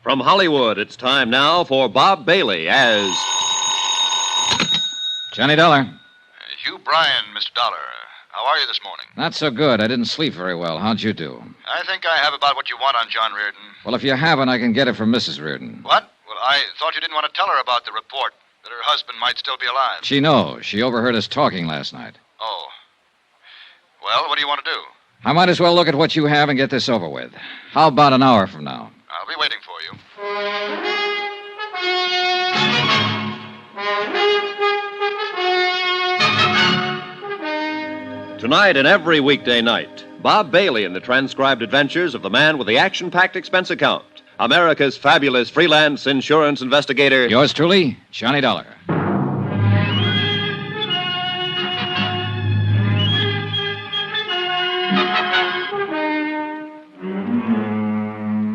From Hollywood, it's time now for Bob Bailey as Johnny Dollar. Hugh Bryan, Mr. Dollar. How are you this morning? Not so good. I didn't sleep very well. How'd you do? I think I have about what you want on John Reardon. Well, if you haven't, I can get it from Mrs. Reardon. What? Well, I thought you didn't want to tell her about the report, that her husband might still be alive. She knows. She overheard us talking last night. Oh. Well, what do you want to do? I might as well look at what you have and get this over with. How about an hour from now? I'll be waiting for you. Tonight and every weekday night, Bob Bailey in the transcribed adventures of the man with the action-packed expense account, America's fabulous freelance insurance investigator. Yours truly, Johnny Dollar.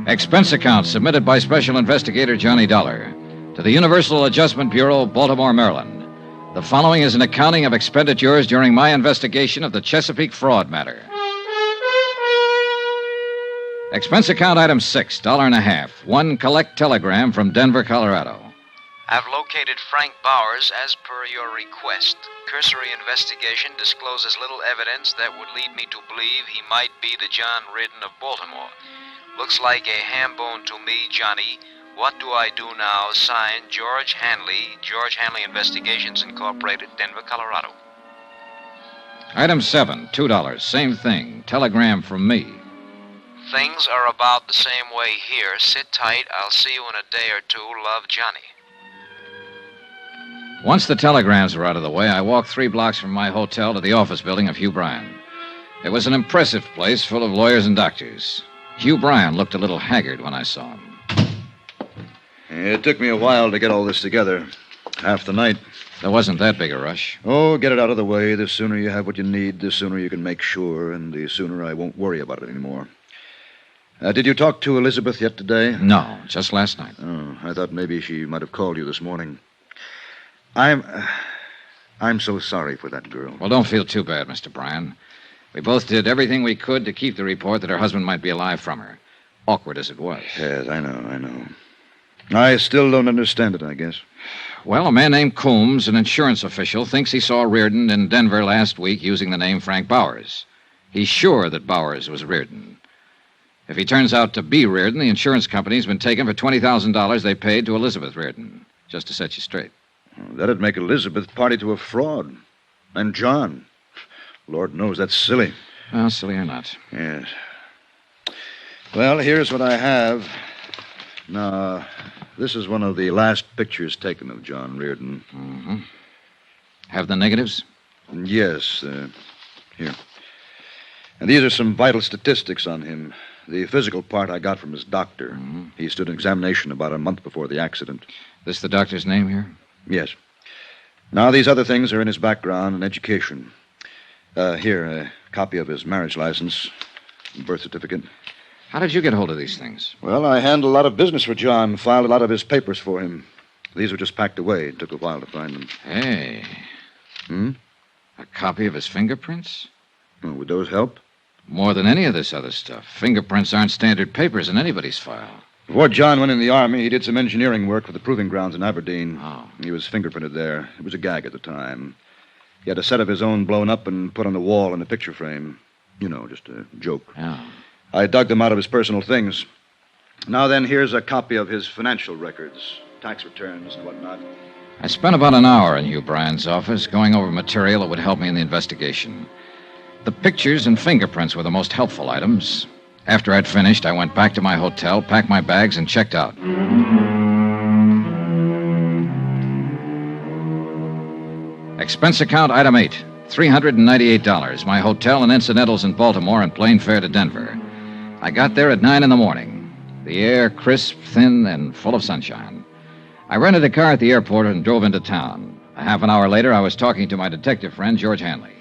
Expense account submitted by Special Investigator Johnny Dollar to the Universal Adjustment Bureau, Baltimore, Maryland. The following is an accounting of expenditures during my investigation of the Chesapeake Fraud Matter. Expense account item 6, $1.50. One collect telegram from Denver, Colorado. I've located Frank Bowers as per your request. Cursory investigation discloses little evidence that would lead me to believe he might be the John Reardon of Baltimore. Looks like a ham bone to me, Johnny. What do I do now? Signed, George Hanley Investigations Incorporated, Denver, Colorado. Item 7, $2. Same thing. Telegram from me. Things are about the same way here. Sit tight. I'll see you in a day or two. Love, Johnny. Once the telegrams were out of the way, I walked 3 blocks from my hotel to the office building of Hugh Bryan. It was an impressive place full of lawyers and doctors. Hugh Bryan looked a little haggard when I saw him. It took me a while to get all this together. Half the night. There wasn't that big a rush. Oh, get it out of the way. The sooner you have what you need, the sooner you can make sure, and the sooner I won't worry about it anymore. Did you talk to Elizabeth yet today? No, just last night. Oh, I thought maybe she might have called you this morning. I'm so sorry for that girl. Well, don't feel too bad, Mr. Bryan. We both did everything we could to keep the report that her husband might be alive from her. Awkward as it was. Yes, I know. I still don't understand it, I guess. Well, a man named Coombs, an insurance official, thinks he saw Reardon in Denver last week using the name Frank Bowers. He's sure that Bowers was Reardon. If he turns out to be Reardon, the insurance company's been taken for $20,000 they paid to Elizabeth Reardon, just to set you straight. That'd make Elizabeth party to a fraud. And John. Lord knows that's silly. Well, silly or not. Yes. Well, here's what I have. Now, this is one of the last pictures taken of John Reardon. Mm-hmm. Have the negatives? Yes, here. And these are some vital statistics on him. The physical part I got from his doctor. Mm-hmm. He stood an examination about a month before the accident. This the doctor's name here? Yes. Now, these other things are in his background and education. Here, a copy of his marriage license, birth certificate. How did you get hold of these things? Well, I handled a lot of business for John, filed a lot of his papers for him. These were just packed away. It took a while to find them. Hey. Hmm? A copy of his fingerprints? Oh, would those help? More than any of this other stuff. Fingerprints aren't standard papers in anybody's file. Before John went in the Army, he did some engineering work for the proving grounds in Aberdeen. Oh. He was fingerprinted there. It was a gag at the time. He had a set of his own blown up and put on the wall in a picture frame. You know, just a joke. Yeah. I dug them out of his personal things. Now then, here's a copy of his financial records, tax returns and whatnot. I spent about an hour in Hugh Bryan's office going over material that would help me in the investigation. The pictures and fingerprints were the most helpful items. After I'd finished, I went back to my hotel, packed my bags, and checked out. Expense account item 8, $398. My hotel and incidentals in Baltimore and plane fare to Denver. I got there at 9 in the morning. The air crisp, thin, and full of sunshine. I rented a car at the airport and drove into town. A half an hour later, I was talking to my detective friend, George Hanley.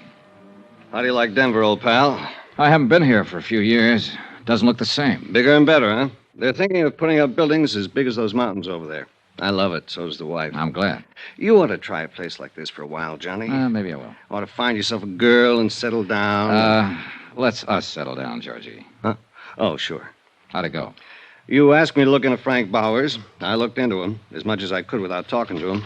How do you like Denver, old pal? I haven't been here for a few years. Doesn't look the same. Bigger and better, huh? They're thinking of putting up buildings as big as those mountains over there. I love it. So's the wife. I'm glad. You ought to try a place like this for a while, Johnny. Maybe I will. Ought to find yourself a girl and settle down. Let's us settle down, Georgie. Huh? Oh, sure. How'd it go? You asked me to look into Frank Bowers. I looked into him as much as I could without talking to him.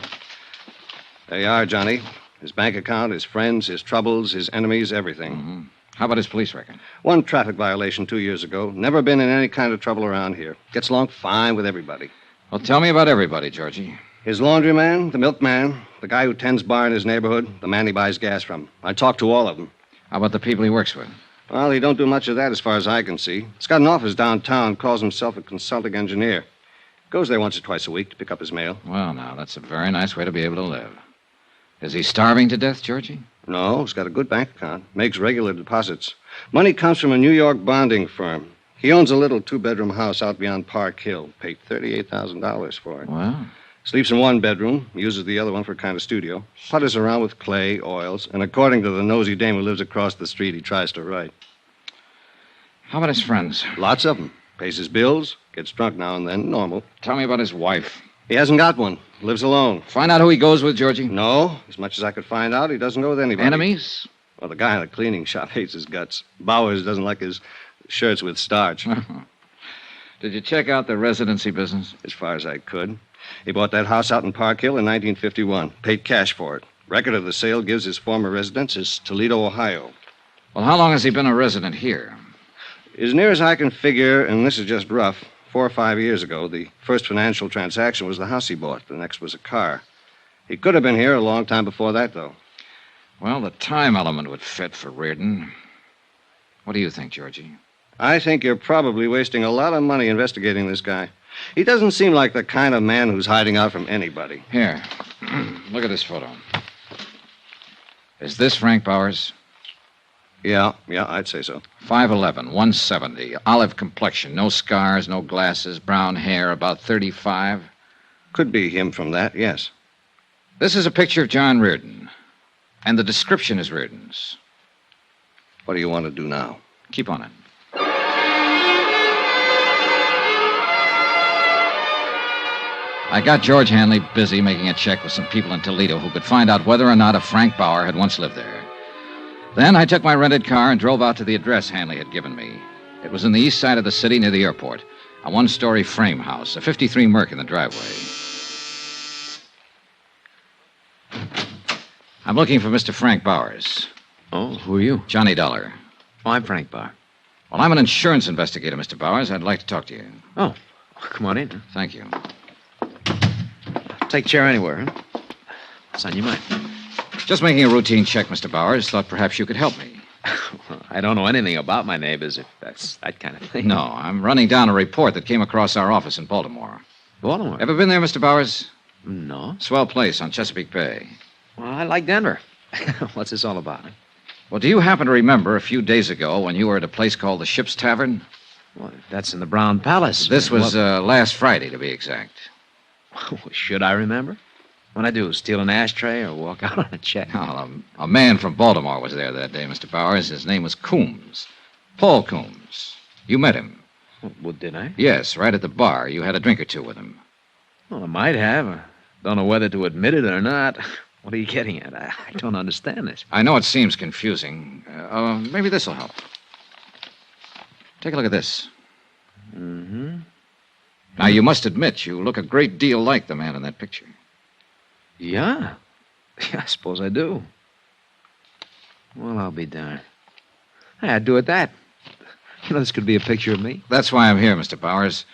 There you are, Johnny. His bank account, his friends, his troubles, his enemies, everything. Mm-hmm. How about his police record? One traffic violation 2 years ago. Never been in any kind of trouble around here. Gets along fine with everybody. Well, tell me about everybody, Georgie. His laundryman, the milkman, the guy who tends bar in his neighborhood, the man he buys gas from. I talked to all of them. How about the people he works with? Well, he don't do much of that as far as I can see. He's got an office downtown, calls himself a consulting engineer. Goes there once or twice a week to pick up his mail. Well, now, that's a very nice way to be able to live. Is he starving to death, Georgie? No, he's got a good bank account. Makes regular deposits. Money comes from a New York bonding firm. He owns a little two-bedroom house out beyond Park Hill. Paid $38,000 for it. Well, Sleeps in one bedroom, uses the other one for a kind of studio. Putters around with clay, oils, and according to the nosy dame who lives across the street, he tries to write. how about his friends? Lots of them. Pays his bills, gets drunk now and then, normal. Tell me about his wife. He hasn't got one. Lives alone. Find out who he goes with, Georgie. No, as much as I could find out, he doesn't go with anybody. Enemies? Well, the guy in the cleaning shop hates his guts. Bowers doesn't like his shirts with starch. Did you check out the residency business? As far as I could. He bought that house out in Park Hill in 1951. Paid cash for it. Record of the sale gives his former residence as Toledo, Ohio. Well, how long has he been a resident here? As near as I can figure, and this is just rough, 4 or 5 years ago, the first financial transaction was the house he bought. The next was a car. He could have been here a long time before that, though. Well, the time element would fit for Reardon. What do you think, Georgie? I think you're probably wasting a lot of money investigating this guy. He doesn't seem like the kind of man who's hiding out from anybody. Here, look at this photo. Is this Frank Bowers? Yeah, I'd say so. 5'11", 170, olive complexion, no scars, no glasses, brown hair, about 35. Could be him from that, yes. This is a picture of John Reardon, and the description is Reardon's. What do you want to do now? Keep on it. I got George Hanley busy making a check with some people in Toledo who could find out whether or not a Frank Bauer had once lived there. Then I took my rented car and drove out to the address Hanley had given me. It was in the east side of the city near the airport, a one-story frame house, a 53 Merc in the driveway. I'm looking for Mr. Frank Bowers. Oh, who are you? Johnny Dollar. Oh, I'm Frank Bauer. Well, I'm an insurance investigator, Mr. Bowers. I'd like to talk to you. Oh, come on in. Thank you. Take a chair anywhere, huh? What's on your mind? Just making a routine check, Mr. Bowers. Thought perhaps you could help me. Well, I don't know anything about my neighbors, if that's that kind of thing. No, I'm running down a report that came across our office in Baltimore. Baltimore? Ever been there, Mr. Bowers? No. Swell place on Chesapeake Bay. Well, I like Denver. What's this all about? Well, do you happen to remember a few days ago when you were at a place called the Ship's Tavern? Well, that's in the Brown Palace. This was last Friday, to be exact. Should I remember? What'd I do, steal an ashtray or walk out on a check? Well, a man from Baltimore was there that day, Mr. Bowers. His name was Coombs. Paul Coombs. You met him. Well, did I? Yes, right at the bar. You had a drink or two with him. Well, I might have. I don't know whether to admit it or not. What are you getting at? I don't understand this. I know it seems confusing. Maybe this will help. Take a look at this. Mm-hmm. Now, you must admit you look a great deal like the man in that picture. Yeah. I suppose I do. Well, I'll be darned. Hey, I'd do it that. You know, this could be a picture of me. That's why I'm here, Mr. Bowers.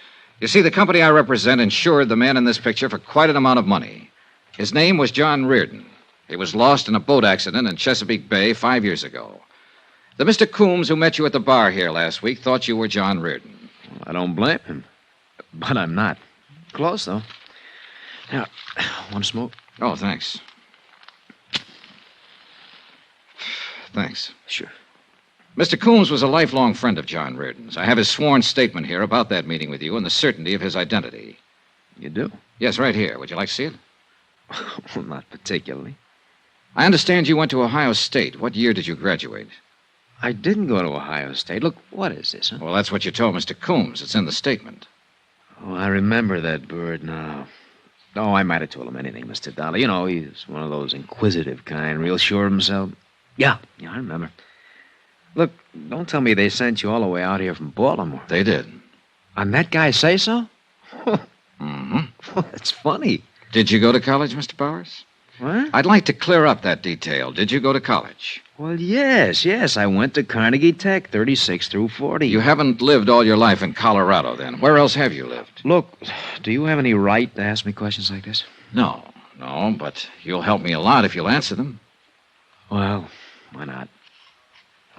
You see, the company I represent insured the man in this picture for quite an amount of money. His name was John Reardon. He was lost in a boat accident in Chesapeake Bay 5 years ago. The Mr. Coombs who met you at the bar here last week thought you were John Reardon. Well, I don't blame him. But I'm not. Close, though. Now, want to smoke? Oh, thanks. Thanks. Sure. Mr. Coombs was a lifelong friend of John Reardon's. I have his sworn statement here about that meeting with you and the certainty of his identity. You do? Yes, right here. Would you like to see it? Well, not particularly. I understand you went to Ohio State. What year did you graduate? I didn't go to Ohio State. Look, what is this, huh? Well, that's what you told Mr. Coombs. It's in the statement. Oh, I remember that bird now. Oh, I might have told him anything, Mr. Dollar. You know, he's one of those inquisitive kind, real sure of himself. Yeah, I remember. Look, don't tell me they sent you all the way out here from Baltimore. They did. On that guy say so? Mm-hmm. That's funny. Did you go to college, Mr. Bowers? What? I'd like to clear up that detail. Did you go to college? Well, yes. I went to Carnegie Tech, 36 through 40. You haven't lived all your life in Colorado, then. Where else have you lived? Look, do you have any right to ask me questions like this? No, but you'll help me a lot if you'll answer them. Well, why not?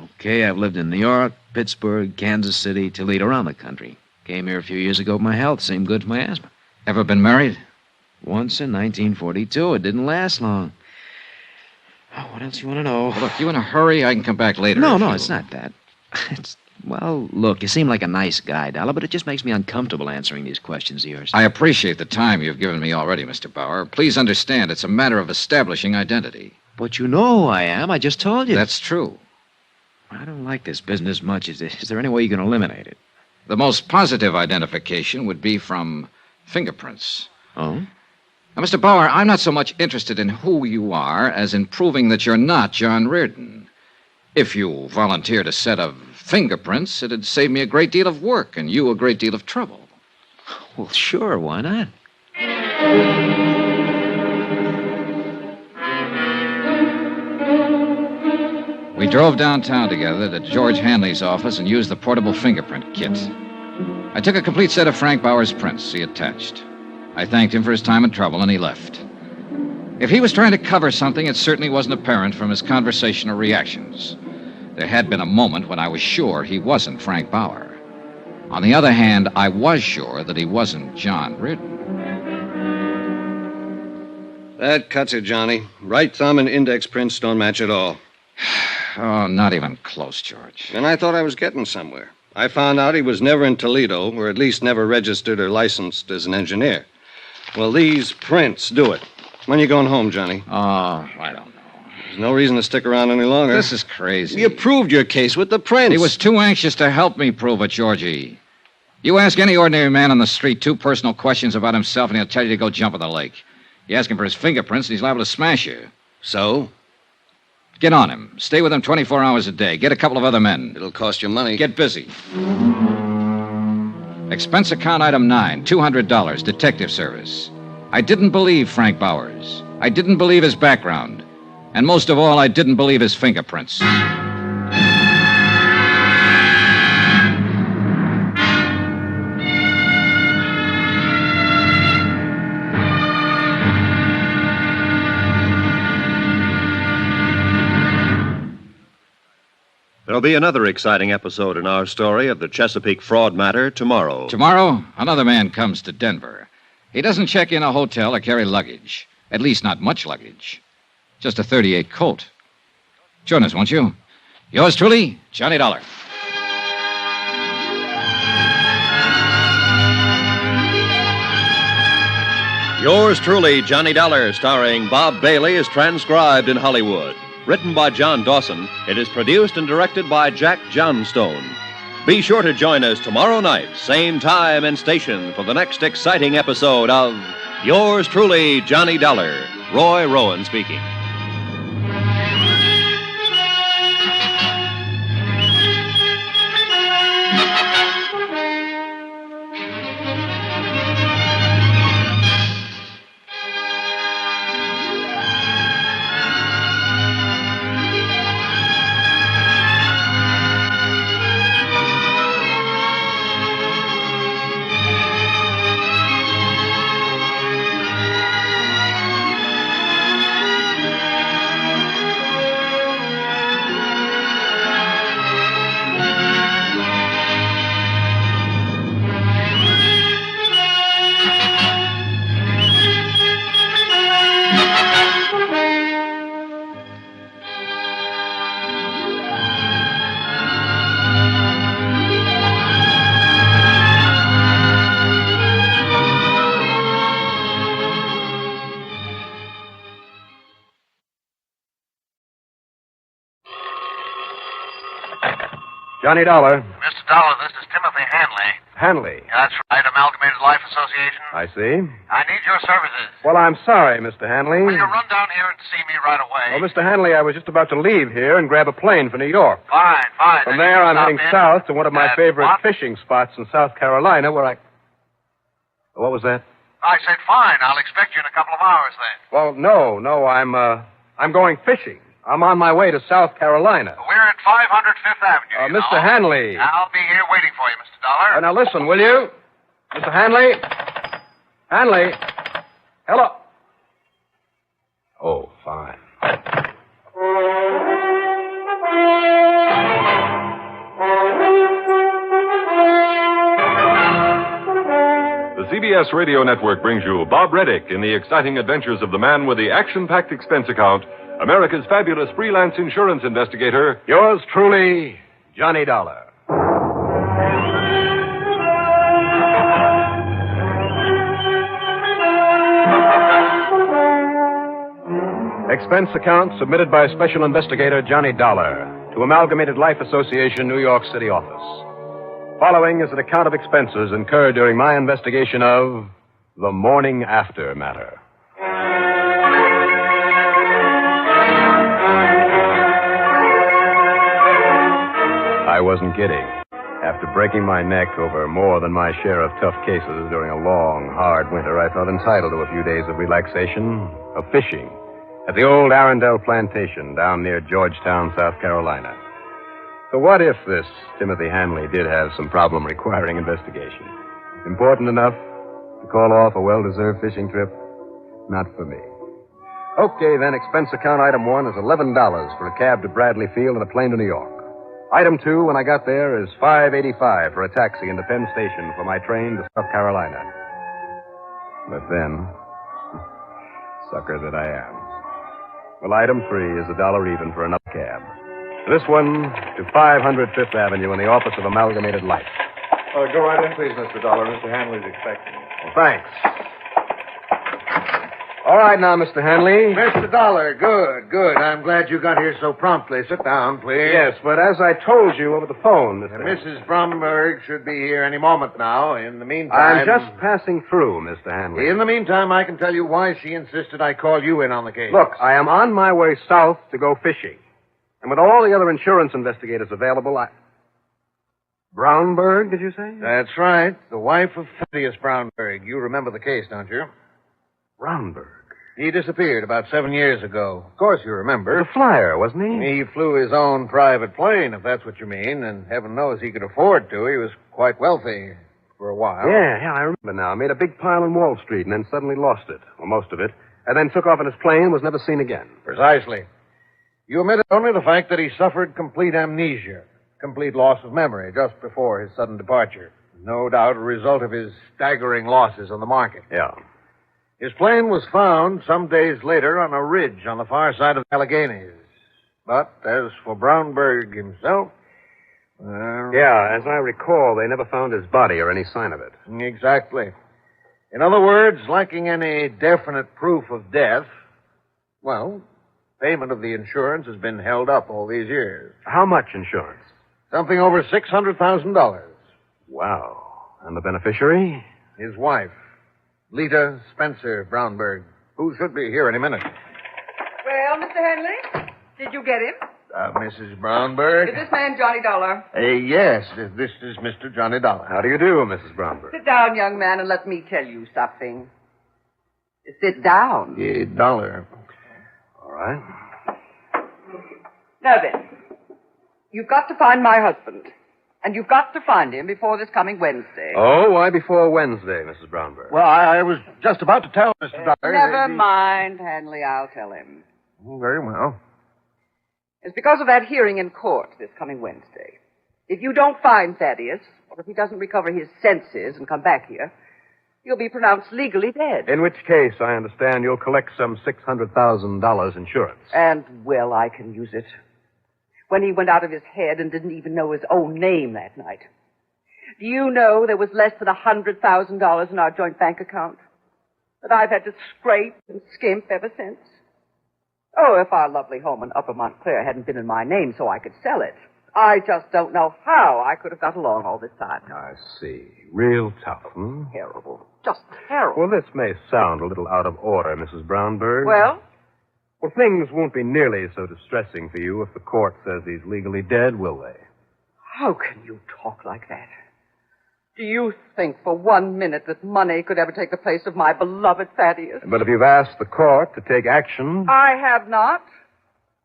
Okay, I've lived in New York, Pittsburgh, Kansas City, Toledo, around the country. Came here a few years ago with my health. Seemed good for my asthma. Ever been married? Once in 1942. It didn't last long. Oh, what else you want to know? Well, if you're in a hurry, I can come back later. No, it's not that. Well, look, you seem like a nice guy, Dollar, but it just makes me uncomfortable answering these questions of yours. I appreciate the time you've given me already, Mr. Bauer. Please understand, it's a matter of establishing identity. But you know who I am. I just told you. That's true. I don't like this business much. Is there any way you can eliminate it? The most positive identification would be from fingerprints. Oh? Now, Mr. Bauer, I'm not so much interested in who you are as in proving that you're not John Reardon. If you volunteered a set of fingerprints, it'd save me a great deal of work and you a great deal of trouble. Well, sure, why not? We drove downtown together to George Hanley's office and used the portable fingerprint kit. I took a complete set of Frank Bauer's prints he attached. I thanked him for his time and trouble, and he left. If he was trying to cover something, it certainly wasn't apparent from his conversational reactions. There had been a moment when I was sure he wasn't Frank Bauer. On the other hand, I was sure that he wasn't John Reardon. That cuts it, Johnny. Right thumb and index prints don't match at all. Oh, not even close, George. And I thought I was getting somewhere. I found out he was never in Toledo, or at least never registered or licensed as an engineer. Well, these prints do it. When are you going home, Johnny? Oh, I don't know. There's no reason to stick around any longer. This is crazy. You proved your case with the prints. He was too anxious to help me prove it, Georgie. You ask any ordinary man on the street 2 personal questions about himself, and he'll tell you to go jump in the lake. You ask him for his fingerprints, and he's liable to smash you. So? Get on him. Stay with him 24 hours a day. Get a couple of other men. It'll cost you money. Get busy. Expense account item 9, $200, detective service. I didn't believe Frank Bowers. I didn't believe his background. And most of all, I didn't believe his fingerprints. There'll be another exciting episode in our story of the Chesapeake Fraud Matter tomorrow. Tomorrow, another man comes to Denver. He doesn't check in a hotel or carry luggage. At least not much luggage. Just a .38 Colt. Join us, won't you? Yours truly, Johnny Dollar. Yours truly, Johnny Dollar, starring Bob Bailey, is transcribed in Hollywood. Written by John Dawson, it is produced and directed by Jack Johnstone. Be sure to join us tomorrow night, same time and station, for the next exciting episode of Yours truly, Johnny Dollar. Roy Rowan speaking. Johnny Dollar. Mr. Dollar, this is Timothy Hanley. Hanley. That's right, Amalgamated Life Association. I see. I need your services. Well, I'm sorry, Mr. Hanley. Will you run down here and see me right away? Well, Mr. Hanley, I was just about to leave here and grab a plane for New York. Fine. From Then you there, can I'm stop heading in south to one of my at favorite what? fishing spots in South Carolina where I... What was that? I said fine. I'll expect you in a couple of hours then. Well, no, I'm going fishing. I'm on my way to South Carolina. We're at 500 Fifth Avenue. you Mr. know. Hanley. I'll be here waiting for you, Mr. Dollar. Now, listen, will you? Mr. Hanley? Hanley? Hello? Oh, fine. The CBS Radio Network brings you Bob Reddick in the exciting adventures of the man with the action-packed expense account, America's fabulous freelance insurance investigator. Yours truly, Johnny Dollar. Expense account submitted by Special Investigator Johnny Dollar to Amalgamated Life Association, New York City office. Following is an account of expenses incurred during my investigation of the morning after matter. I wasn't kidding. After breaking my neck over more than my share of tough cases during a long, hard winter, I felt entitled to a few days of relaxation, of fishing, at the old Arundel plantation down near Georgetown, South Carolina. So what if this Timothy Hanley did have some problem requiring investigation? Important enough to call off a well-deserved fishing trip? Not for me. Okay, then, expense account item 1 is $11 for a cab to Bradley Field and a plane to New York. Item 2, when I got there, is $5.85 for a taxi into Penn Station for my train to South Carolina. But then, sucker that I am. Well, item 3 is $1 even for another cab. This one to 500 Fifth Avenue in the office of Amalgamated Life. Go right in, please, Mr. Dollar. Mr. Hanley's expecting you. Well, thanks. All right now, Mr. Hanley. Mr. Dollar, good. I'm glad you got here so promptly. Sit down, please. Yes, but as I told you over the phone, Mr. Mrs. Bromberg should be here any moment now. In the meantime... I'm just passing through, Mr. Hanley. In the meantime, I can tell you why she insisted I call you in on the case. Look, I am on my way south to go fishing. And with all the other insurance investigators available, Brownberg, did you say? That's right. The wife of Thaddeus Brownberg. You remember the case, don't you? Brownberg? He disappeared about 7 years ago. Of course you remember. The flyer, wasn't he? He flew his own private plane, if that's what you mean, and heaven knows he could afford to. He was quite wealthy for a while. Yeah, I remember now. Made a big pile on Wall Street and then suddenly lost it, or most of it, and then took off in his plane and was never seen again. Precisely. You omitted only the fact that he suffered complete amnesia, complete loss of memory just before his sudden departure. No doubt a result of his staggering losses on the market. Yeah. His plane was found some days later on a ridge on the far side of the Alleghenies. But as for Brownberg himself, well... Yeah, as I recall, they never found his body or any sign of it. Exactly. In other words, lacking any definite proof of death, well, payment of the insurance has been held up all these years. How much insurance? Something over $600,000. Wow. And the beneficiary? His wife, Lita Spencer Brownberg, who should be here any minute. Well, Mr. Henley, did you get him? Mrs. Brownberg? Is this man Johnny Dollar? Yes, this is Mr. Johnny Dollar. How do you do, Mrs. Brownberg? Sit down, young man, and let me tell you something. Sit down. Dollar. All right. Now then, you've got to find my husband. And you've got to find him before this coming Wednesday. Oh, why before Wednesday, Mrs. Brownberg? Well, I was just about to tell Mr. Dollar. Never mind, Hanley. I'll tell him. Very well. It's because of that hearing in court this coming Wednesday. If you don't find Thaddeus, or if he doesn't recover his senses and come back here, he'll be pronounced legally dead. In which case, I understand you'll collect some $600,000 insurance. And, well, I can use it. When he went out of his head and didn't even know his own name that night. Do you know there was less than $100,000 in our joint bank account? That I've had to scrape and skimp ever since? Oh, if our lovely home in Upper Montclair hadn't been in my name so I could sell it, I just don't know how I could have got along all this time. I see. Real tough, hmm? Terrible. Just terrible. Well, this may sound a little out of order, Mrs. Brownberg. Well? Well, things won't be nearly so distressing for you if the court says he's legally dead, will they? How can you talk like that? Do you think for 1 minute that money could ever take the place of my beloved Thaddeus? But if you've asked the court to take action... I have not.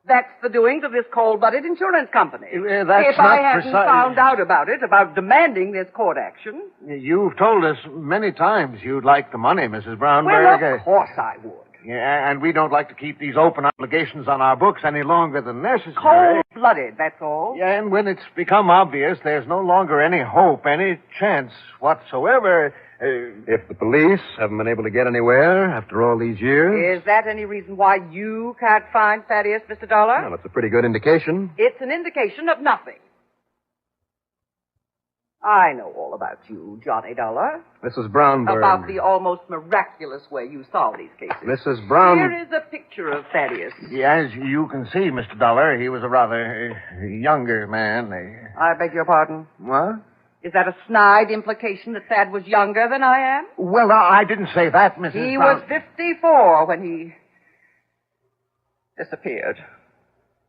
That's the doings of this cold-blooded insurance company. That's if I hadn't found out about it, about demanding this court action... You've told us many times you'd like the money, Mrs. Brownberg. Well, of course I would. Yeah, and we don't like to keep these open obligations on our books any longer than necessary. Cold-blooded, that's all. Yeah, and when it's become obvious there's no longer any hope, any chance whatsoever... If the police haven't been able to get anywhere after all these years... Is that any reason why you can't find Thaddeus, Mr. Dollar? Well, it's a pretty good indication. It's an indication of nothing. I know all about you, Johnny Dollar. Mrs. Brownberg... About the almost miraculous way you solve these cases. Mrs. Brown... Here is a picture of Thaddeus. Yeah, as you can see, Mr. Dollar, he was a rather younger man. I beg your pardon? What? Is that a snide implication that Thad was younger than I am? Well, I didn't say that, Mrs. He Brown... was 54 when he disappeared.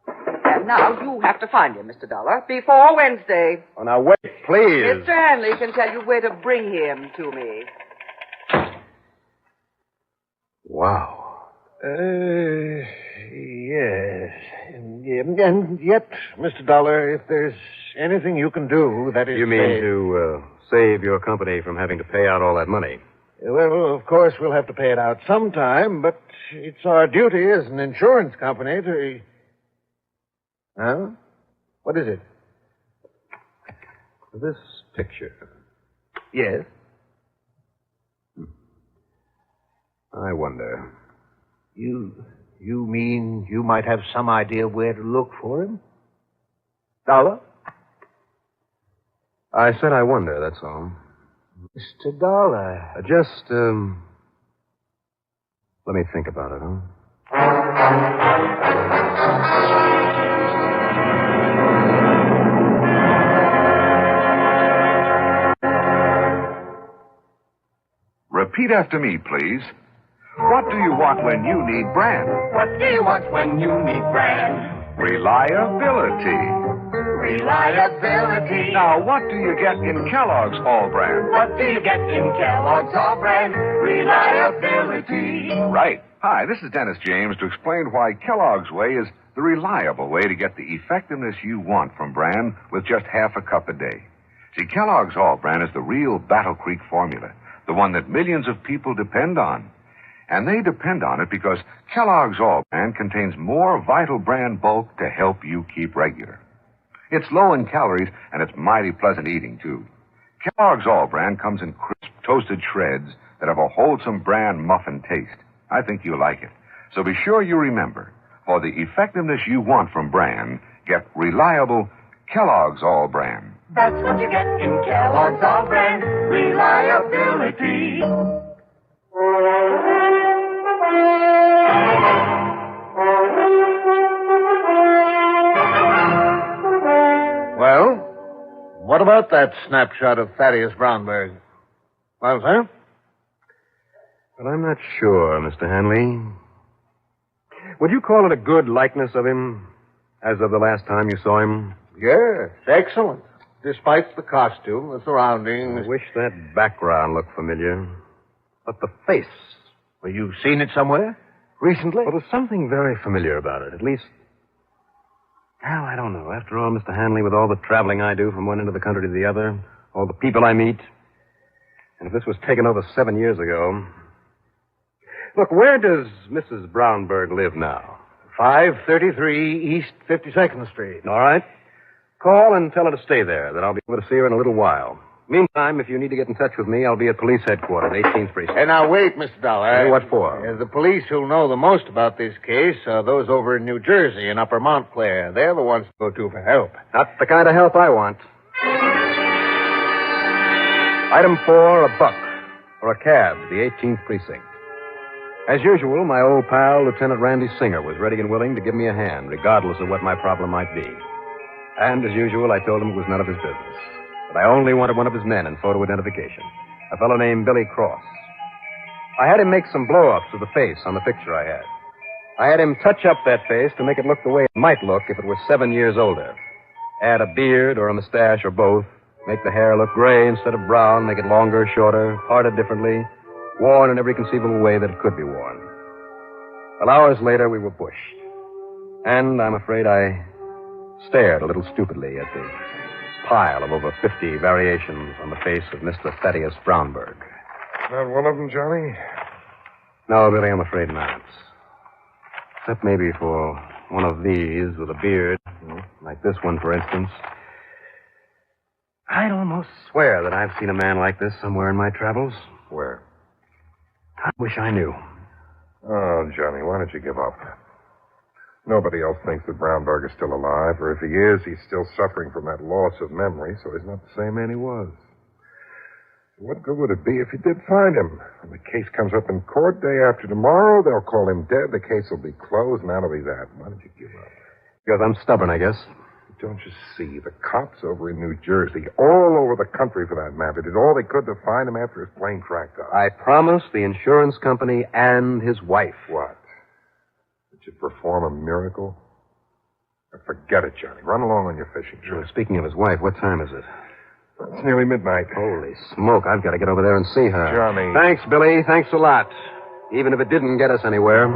And now you have to find him, Mr. Dollar, before Wednesday. Oh, now, wait, please. Mr. Hanley can tell you where to bring him to me. Wow. Yes. And yet, Mr. Dollar, if there's anything you can do, that is... You mean to save your company from having to pay out all that money? Well, of course, we'll have to pay it out sometime, but it's our duty as an insurance company to... Huh? What is it? This picture. Yes. I wonder. You mean you might have some idea where to look for him? Dollar? I said I wonder, that's all. Mr. Dollar. Just, let me think about it, huh? Repeat after me, please. What do you want when you need brand? What do you want when you need brand? Reliability. Reliability. Now, what do you get in Kellogg's All Brand? What do you get in Kellogg's All Brand? Reliability. Right. Hi, this is Dennis James to explain why Kellogg's Way is the reliable way to get the effectiveness you want from brand with just half a cup a day. See, Kellogg's All Brand is the real Battle Creek formula, the one that millions of people depend on. And they depend on it because Kellogg's All Brand contains more vital brand bulk to help you keep regular. It's low in calories, and it's mighty pleasant eating, too. Kellogg's All Brand comes in crisp, toasted shreds that have a wholesome brand muffin taste. I think you'll like it. So be sure you remember, for the effectiveness you want from brand, get reliable Kellogg's All Brand. That's what you get in Kellogg's All Brand. Reliability. Well, what about that snapshot of Thaddeus Brownberg? Well, sir? But I'm not sure, Mr. Hanley. Would you call it a good likeness of him as of the last time you saw him? Yes, excellent. Despite the costume, the surroundings. I wish that background looked familiar. But the face. Well, you've seen it somewhere? Recently? Well, there's something very familiar about it. At least, well, I don't know. After all, Mr. Hanley, with all the traveling I do from one end of the country to the other, all the people I meet, and if this was taken over 7 years ago... Look, where does Mrs. Brownberg live now? 533 East 52nd Street. All right. Call and tell her to stay there, that I'll be able to see her in a little while. Meantime, if you need to get in touch with me, I'll be at police headquarters, 18th Precinct. Hey, now, wait, Mr. Dollar. Hey, what for? The police who'll know the most about this case are those over in New Jersey, in Upper Montclair. They're the ones to go to for help. Not the kind of help I want. Item 4, a buck. For a cab, the 18th Precinct. As usual, my old pal, Lieutenant Randy Singer, was ready and willing to give me a hand, regardless of what my problem might be. And, as usual, I told him it was none of his business. But I only wanted one of his men in photo identification, a fellow named Billy Cross. I had him make some blow-ups of the face on the picture I had. I had him touch up that face to make it look the way it might look if it were 7 years older. Add a beard or a mustache or both. Make the hair look gray instead of brown. Make it longer, shorter, parted differently. Worn in every conceivable way that it could be worn. Well, hours later, we were bushed. And I'm afraid I stared a little stupidly at the pile of over 50 variations on the face of Mr. Thaddeus Brownberg. Not one of them, Johnny? No, Billy, I'm afraid not. Except maybe for one of these with a beard, like this one, for instance. I'd almost swear that I've seen a man like this somewhere in my travels. Where? I wish I knew. Oh, Johnny, why don't you give up? Nobody else thinks that Brownberg is still alive, or if he is, he's still suffering from that loss of memory, so he's not the same man he was. What good would it be if you did find him? When the case comes up in court day after tomorrow, they'll call him dead, the case will be closed, and that'll be that. Why don't you give up? Because I'm stubborn, I guess. Don't you see? The cops over in New Jersey, all over the country for that matter, did all they could to find him after his plane cracked up. I promised the insurance company and his wife. What? Did you perform a miracle? Forget it, Johnny. Run along on your fishing trip. Speaking of his wife, what time is it? It's nearly midnight. Holy smoke, I've got to get over there and see her. Johnny. Thanks, Billy. Thanks a lot. Even if it didn't get us anywhere.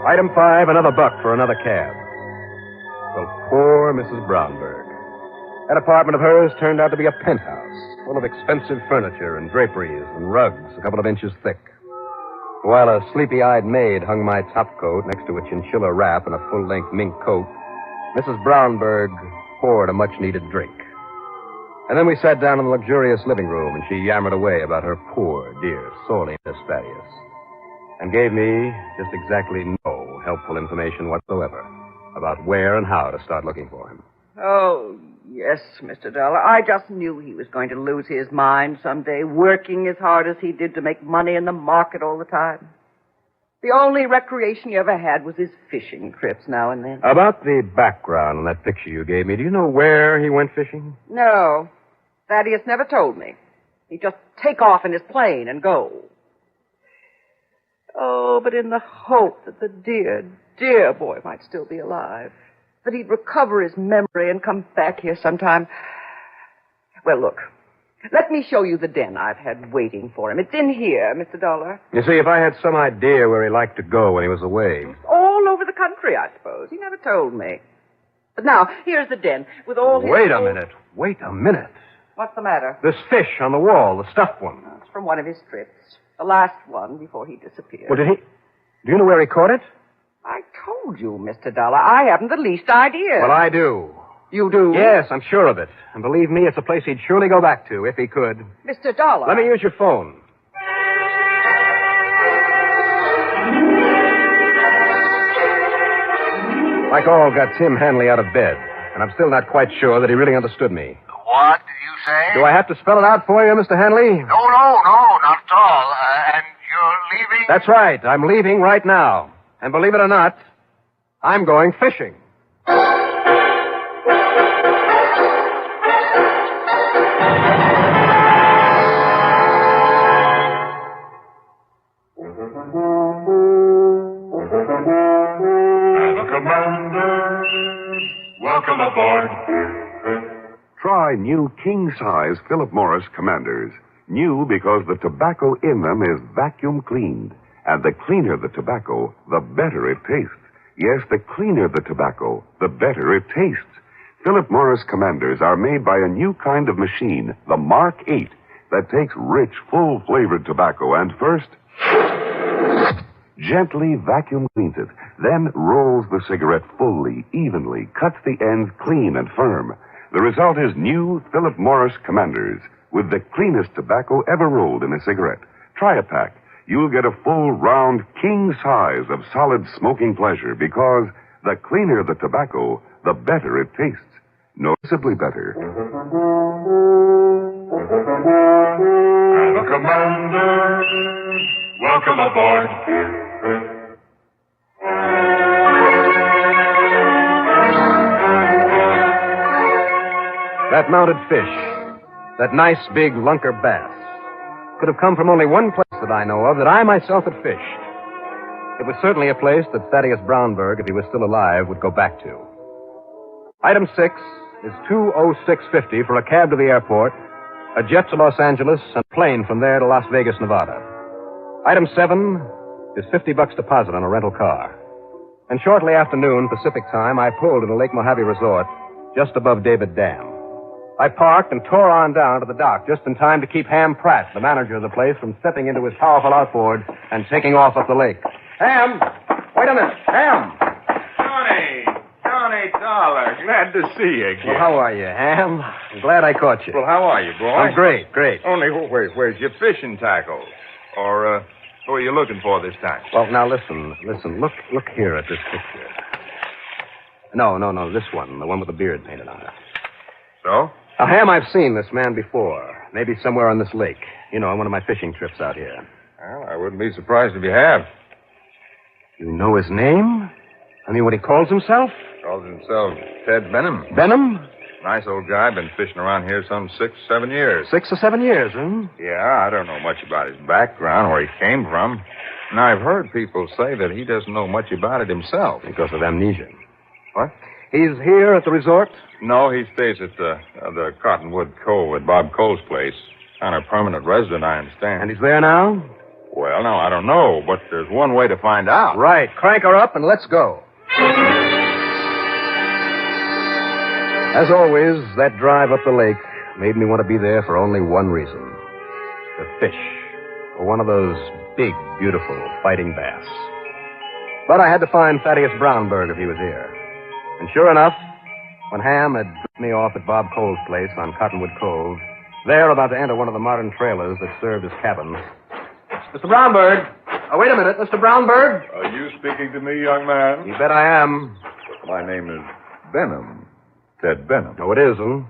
Item 5, another buck for another cab. Well, poor Mrs. Brownberg. That apartment of hers turned out to be a penthouse, full of expensive furniture and draperies and rugs a couple of inches thick. While a sleepy-eyed maid hung my topcoat next to a chinchilla wrap and a full-length mink coat, Mrs. Brownberg poured a much-needed drink. And then we sat down in the luxurious living room, and she yammered away about her poor, dear, sorely missed Thaddeus. And gave me just exactly no helpful information whatsoever about where and how to start looking for him. Oh, yes, Mr. Dollar. I just knew he was going to lose his mind someday, working as hard as he did to make money in the market all the time. The only recreation he ever had was his fishing trips now and then. About the background on that picture you gave me, do you know where he went fishing? No. Thaddeus never told me. He'd just take off in his plane and go. Oh, but in the hope that the dear, dear boy might still be alive. That he'd recover his memory and come back here sometime. Well, look. Let me show you the den I've had waiting for him. It's in here, Mr. Dollar. You see, if I had some idea where he liked to go when he was away. All over the country, I suppose. He never told me. But now, here's the den with all his... Wait a minute. What's the matter? This fish on the wall, the stuffed one. Oh, it's from one of his trips. The last one before he disappeared. Well, do you know where he caught it? I told you, Mr. Dollar. I haven't the least idea. Well, I do. You do? Yes, I'm sure of it. And believe me, it's a place he'd surely go back to if he could. Mr. Dollar. Let me use your phone. My call got Tim Hanley out of bed, and I'm still not quite sure that he really understood me. What did you say? Do I have to spell it out for you, Mr. Hanley? No, not at all. And you're leaving? That's right. I'm leaving right now. And believe it or not, I'm going fishing. Welcome aboard. Try new king-size Philip Morris Commanders. New because the tobacco in them is vacuum cleaned. And the cleaner the tobacco, the better it tastes. Yes, the cleaner the tobacco, the better it tastes. Philip Morris Commanders are made by a new kind of machine, the Mark 8, that takes rich, full-flavored tobacco and first gently vacuum cleans it, then rolls the cigarette fully, evenly, cuts the ends clean and firm. The result is new Philip Morris Commanders with the cleanest tobacco ever rolled in a cigarette. Try a pack. You'll get a full, round, king size of solid smoking pleasure because the cleaner the tobacco, the better it tastes. Noticeably better. And the Commanders, Welcome aboard. That mounted fish, that nice big lunker bass, could have come from only one place that I know of that I myself had fished. It was certainly a place that Thaddeus Brownberg, if he was still alive, would go back to. Item 6 is $206.50 for a cab to the airport, a jet to Los Angeles, and a plane from there to Las Vegas, Nevada. Item 7 is $50 deposit on a rental car. And shortly after noon, Pacific time, I pulled at a Lake Mojave resort just above David Dam. I parked and tore on down to the dock just in time to keep Ham Pratt, the manager of the place, from stepping into his powerful outboard and taking off up the lake. Ham! Wait a minute! Ham! Johnny Dollar, glad to see you again. Well, how are you, Ham? I'm glad I caught you. Well, how are you, boy? I'm great. Only where's your fishing tackle? Or, who are you looking for this time? Well, now listen. Look here at this picture. No, this one. The one with the beard painted on it. So? Now, Ham, I've seen this man before. Maybe somewhere on this lake. You know, on one of my fishing trips out here. Well, I wouldn't be surprised if you have. You know his name? I mean, what he calls himself? Calls himself Ted Benham. Benham? Nice old guy. Been fishing around here some 6-7 years. 6 or 7 years, huh? Yeah, I don't know much about his background, where he came from. And I've heard people say that he doesn't know much about it himself. Because of amnesia. What? He's here at the resort? No, he stays at the Cottonwood Cove at Bob Cole's place. Kind of permanent resident, I understand. And he's there now? Well, no, I don't know, but there's one way to find out. Right. Crank her up and let's go. As always, that drive up the lake made me want to be there for only one reason. To fish. For one of those big, beautiful fighting bass. But I had to find Thaddeus Brownberg if he was here. And sure enough, when Ham had dropped me off at Bob Cole's place on Cottonwood Cove, there about to enter one of the modern trailers that served as cabins. Mr. Brownberg! Oh, wait a minute, Mr. Brownberg! Are you speaking to me, young man? You bet I am. My name is Benham. Ted Benham. Oh, it is, huh?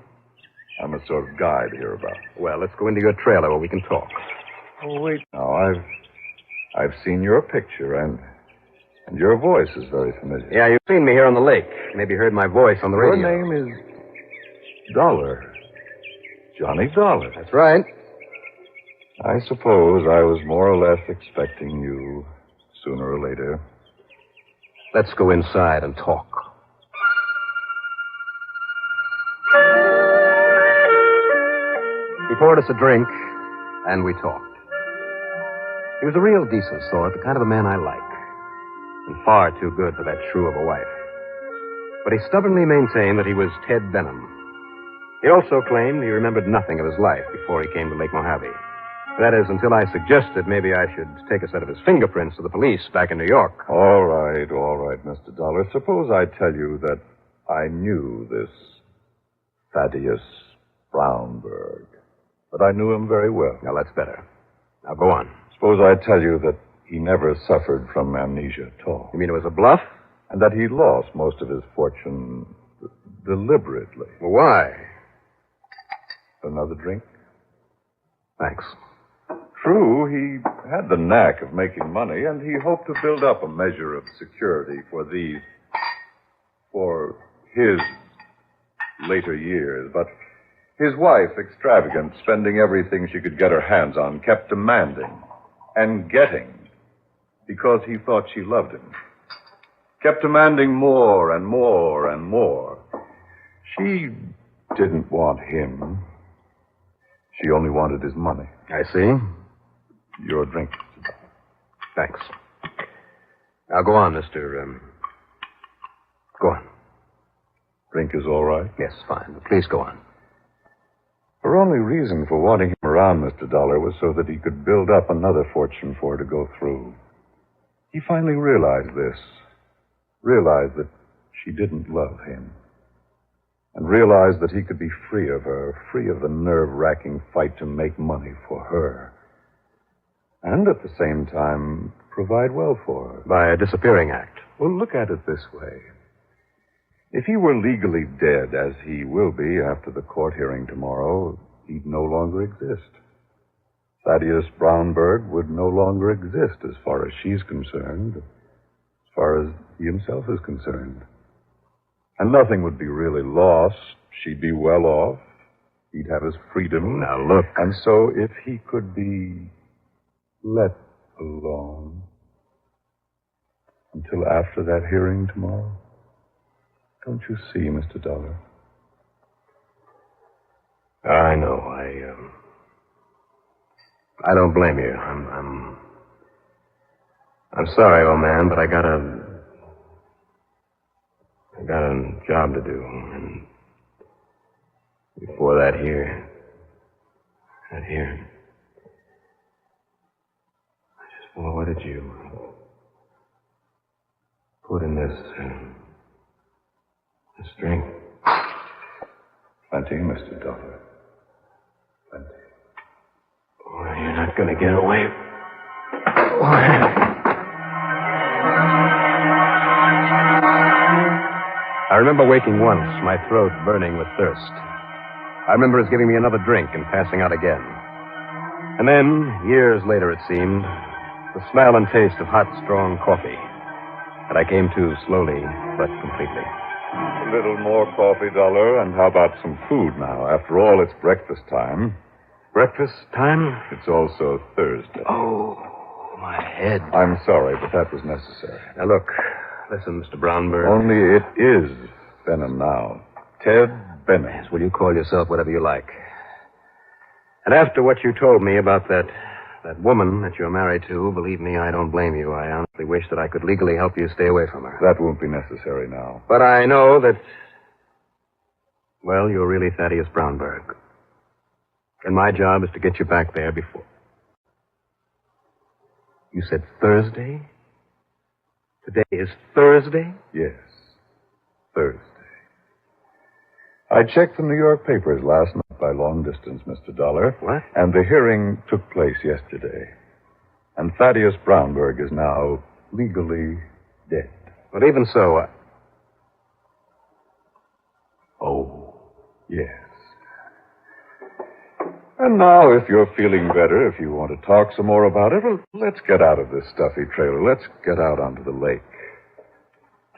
I'm a sort of guide hereabouts. Well, let's go into your trailer where we can talk. Oh, wait. Now, I've seen your picture, and your voice is very familiar. Yeah, you've seen me here on the lake. Maybe heard my voice on the radio. Your name is Dollar. Johnny Dollar. That's right. I suppose I was more or less expecting you sooner or later. Let's go inside and talk. He poured us a drink, and we talked. He was a real decent sort, the kind of a man I like. And far too good for that shrew of a wife. But he stubbornly maintained that he was Ted Benham. He also claimed he remembered nothing of his life before he came to Lake Mojave. That is, until I suggested maybe I should take a set of his fingerprints to the police back in New York. All right, Mr. Dollar. Suppose I tell you that I knew this Thaddeus Brownberg. But I knew him very well. Now, that's better. Now, go on. Suppose I tell you that he never suffered from amnesia at all. You mean it was a bluff? And that he lost most of his fortune deliberately. Well, why? Another drink? Thanks. True, he had the knack of making money, and he hoped to build up a measure of security for his later years. But his wife, extravagant, spending everything she could get her hands on, kept demanding and getting because he thought she loved him. Kept demanding more and more and more. She didn't want him. She only wanted his money. I see. Your drink. Thanks. Now, go on, Mr. Go on. Drink is all right? Yes, fine. Please go on. Her only reason for wanting him around, Mr. Dollar, was so that he could build up another fortune for her to go through. He finally realized this. Realized that she didn't love him. And realized that he could be free of her, free of the nerve-wracking fight to make money for her. And at the same time, provide well for her. By a disappearing act. Well, look at it this way. If he were legally dead, as he will be after the court hearing tomorrow, he'd no longer exist. Thaddeus Brownberg would no longer exist as far as she's concerned, as far as he himself is concerned. And nothing would be really lost. She'd be well off. He'd have his freedom. Now, look. And so if he could be let alone until after that hearing tomorrow, don't you see, Mr. Dollar? I know. I don't blame you. I'm sorry, old man, but I got a job to do. And before that here. Well, what did you put in this drink? Plenty, Mr. Dollar. Plenty. Well, you're not going to get away. I remember waking once, my throat burning with thirst. I remember his giving me another drink and passing out again. And then, years later it seemed, the smell and taste of hot, strong coffee. And I came to slowly, but completely. A little more coffee, Dollar, and how about some food now? After all, it's breakfast time. Breakfast time? It's also Thursday. Oh, my head. I'm sorry, but that was necessary. Now, look. Listen, Mr. Brownberg. Only it is Benham now. Ted Benham. Yes, well, you call yourself whatever you like. And after what you told me about that woman that you're married to, believe me, I don't blame you. I honestly wish that I could legally help you stay away from her. That won't be necessary now. But I know that, well, you're really Thaddeus Brownberg. And my job is to get you back there before. You said Thursday? Today is Thursday? Yes, Thursday. I checked the New York papers last night by long distance, Mr. Dollar. What? And the hearing took place yesterday. And Thaddeus Brownberg is now legally dead. But even so, Oh, yes. And now, if you're feeling better, if you want to talk some more about it, well, let's get out of this stuffy trailer. Let's get out onto the lake.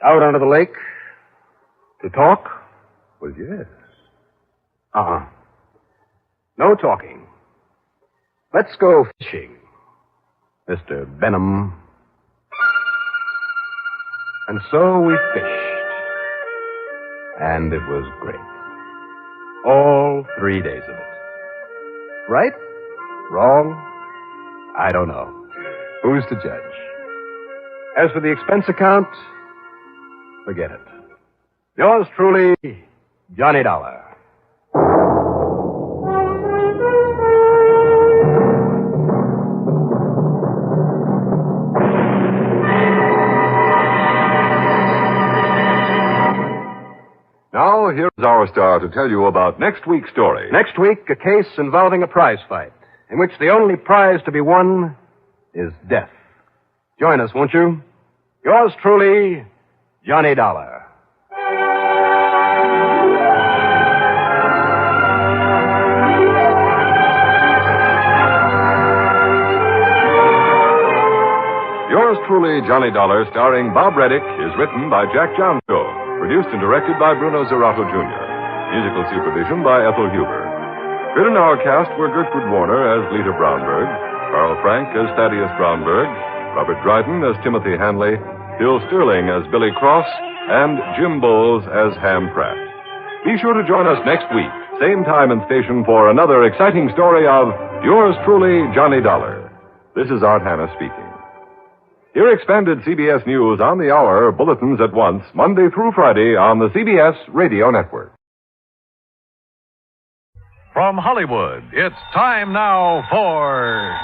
Out onto the lake? To talk? Well, yes. No talking. Let's go fishing, Mr. Benham. And so we fished. And it was great. All 3 days of it. Right? Wrong? I don't know. Who's to judge? As for the expense account, forget it. Yours truly, Johnny Dollar. Now, here's our star to tell you about next week's story. Next week, a case involving a prize fight, in which the only prize to be won is death. Join us, won't you? Yours truly, Johnny Dollar. Yours truly, Johnny Dollar, starring Bob Reddick, is written by Jack Johnstone. Produced and directed by Bruno Zerato Jr. Musical supervision by Ethel Huber. Heard in our cast were Gertrude Warner as Lita Brownberg, Carl Frank as Thaddeus Brownberg, Robert Dryden as Timothy Hanley, Bill Sterling as Billy Cross, and Jim Bowles as Ham Pratt. Be sure to join us next week, same time and station, for another exciting story of Yours truly, Johnny Dollar. This is Art Hanna speaking. Hear expanded CBS News on the hour, bulletins at once, Monday through Friday on the CBS Radio Network. From Hollywood, it's time now for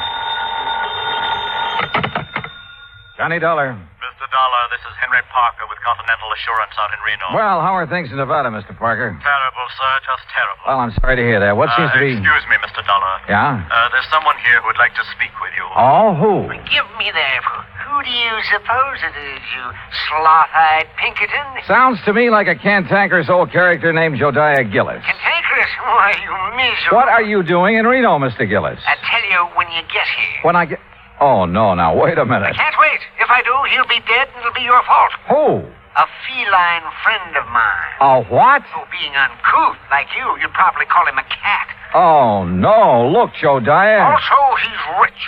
Johnny Dollar. Mr. Dollar, this is Henry Parker with Continental Assurance out in Reno. Well, how are things in Nevada, Mr. Parker? Terrible, sir, just terrible. Well, I'm sorry to hear that. What seems to be... Excuse me, Mr. Dollar. Yeah? There's someone here who would like to speak with you. Oh, who? Give me that. Who do you suppose it is, you sloth-eyed Pinkerton? Sounds to me like a cantankerous old character named Josiah Gillis. Cantankerous? Why, you miserable... What are you doing in Reno, Mr. Gillis? I tell you you when you get here. When I get... Oh, no, now, wait a minute. I can't wait. If I do, he'll be dead and it'll be your fault. Who? A feline friend of mine. A what? Oh, being uncouth like you'd probably call him a cat. Oh, no. Look, Jodiah. Also, he's rich.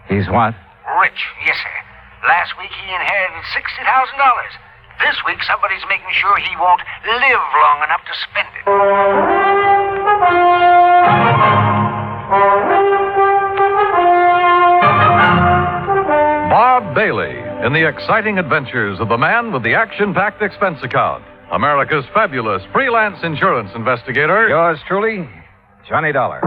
He's what? Rich, yes, sir. Last week he inherited $60,000. This week somebody's making sure he won't live long enough to spend it. Bob Bailey in the exciting adventures of the man with the action-packed expense account. America's fabulous freelance insurance investigator. Yours truly, Johnny Dollar.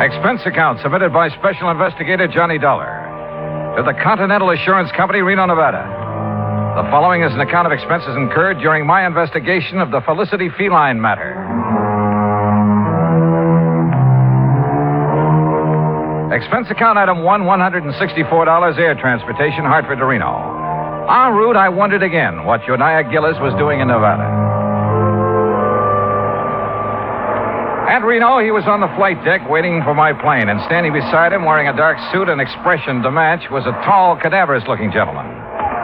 Expense account submitted by Special Investigator Johnny Dollar to the Continental Assurance Company, Reno, Nevada. The following is an account of expenses incurred during my investigation of the Felicity feline matter. Expense account item 1, $164 air transportation, Hartford to Reno. En route, I wondered again what Jodiah Gillis was doing in Nevada. At Reno, he was on the flight deck waiting for my plane, and standing beside him, wearing a dark suit and expression to match, was a tall, cadaverous-looking gentleman.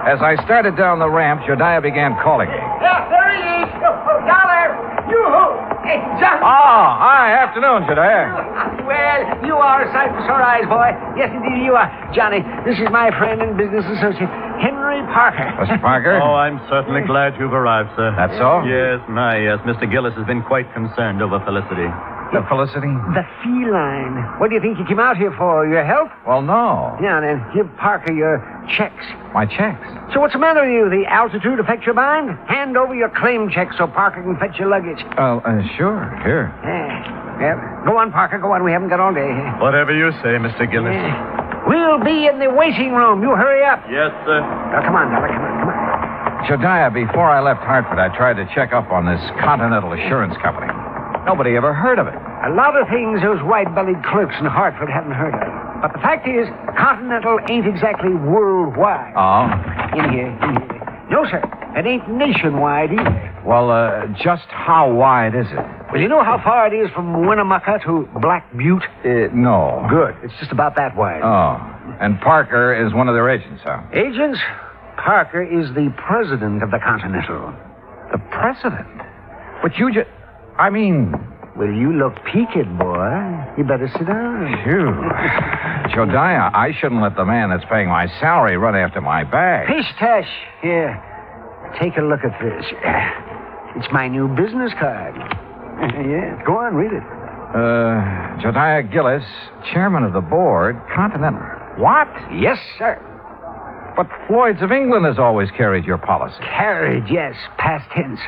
As I started down the ramp, Jodiah began calling me. Yeah, there he is. Dollar. Yoo-hoo. Hey, John. Oh, hi. Afternoon, Jodiah. Well, you are a sight for sore eyes, boy. Yes, indeed, you are. Johnny, this is my friend and business associate, Henry Parker. Mr. Parker? Oh, I'm certainly glad you've arrived, sir. That's so? Yes, yes. Mr. Gillis has been quite concerned over Felicity. The Felicity? The feline. What do you think you came out here for? Your help? Well, no. Yeah, then give Parker your checks. My checks? So what's the matter with you? The altitude affect your mind? Hand over your claim check so Parker can fetch your luggage. Sure. Here. Yeah. Go on, Parker. Go on. We haven't got all day. Whatever you say, Mr. Gillis. Yeah. We'll be in the waiting room. You hurry up. Yes, sir. Now, come on, Dollar. Come on. Jodiah, before I left Hartford, I tried to check up on this Continental Assurance Company. Nobody ever heard of it. A lot of things those white-bellied clerks in Hartford haven't heard of. But the fact is, Continental ain't exactly worldwide. Oh? In here. No, sir. It ain't nationwide either. Well, just how wide is it? Well, you know how far it is from Winnemucca to Black Butte? No. Good. It's just about that wide. Oh. And Parker is one of their agents, huh? Agents? Parker is the president of the Continental. The president? But you just... Well, you look peaked, boy. You better sit down. Phew. Jodiah, I shouldn't let the man that's paying my salary run after my bag. Pish-tash. Here, take a look at this. It's my new business card. Yeah, go on, read it. Jodiah Gillis, chairman of the board, Continental. What? Yes, sir. But Floyd's of England has always carried your policy. Carried, yes, past tense.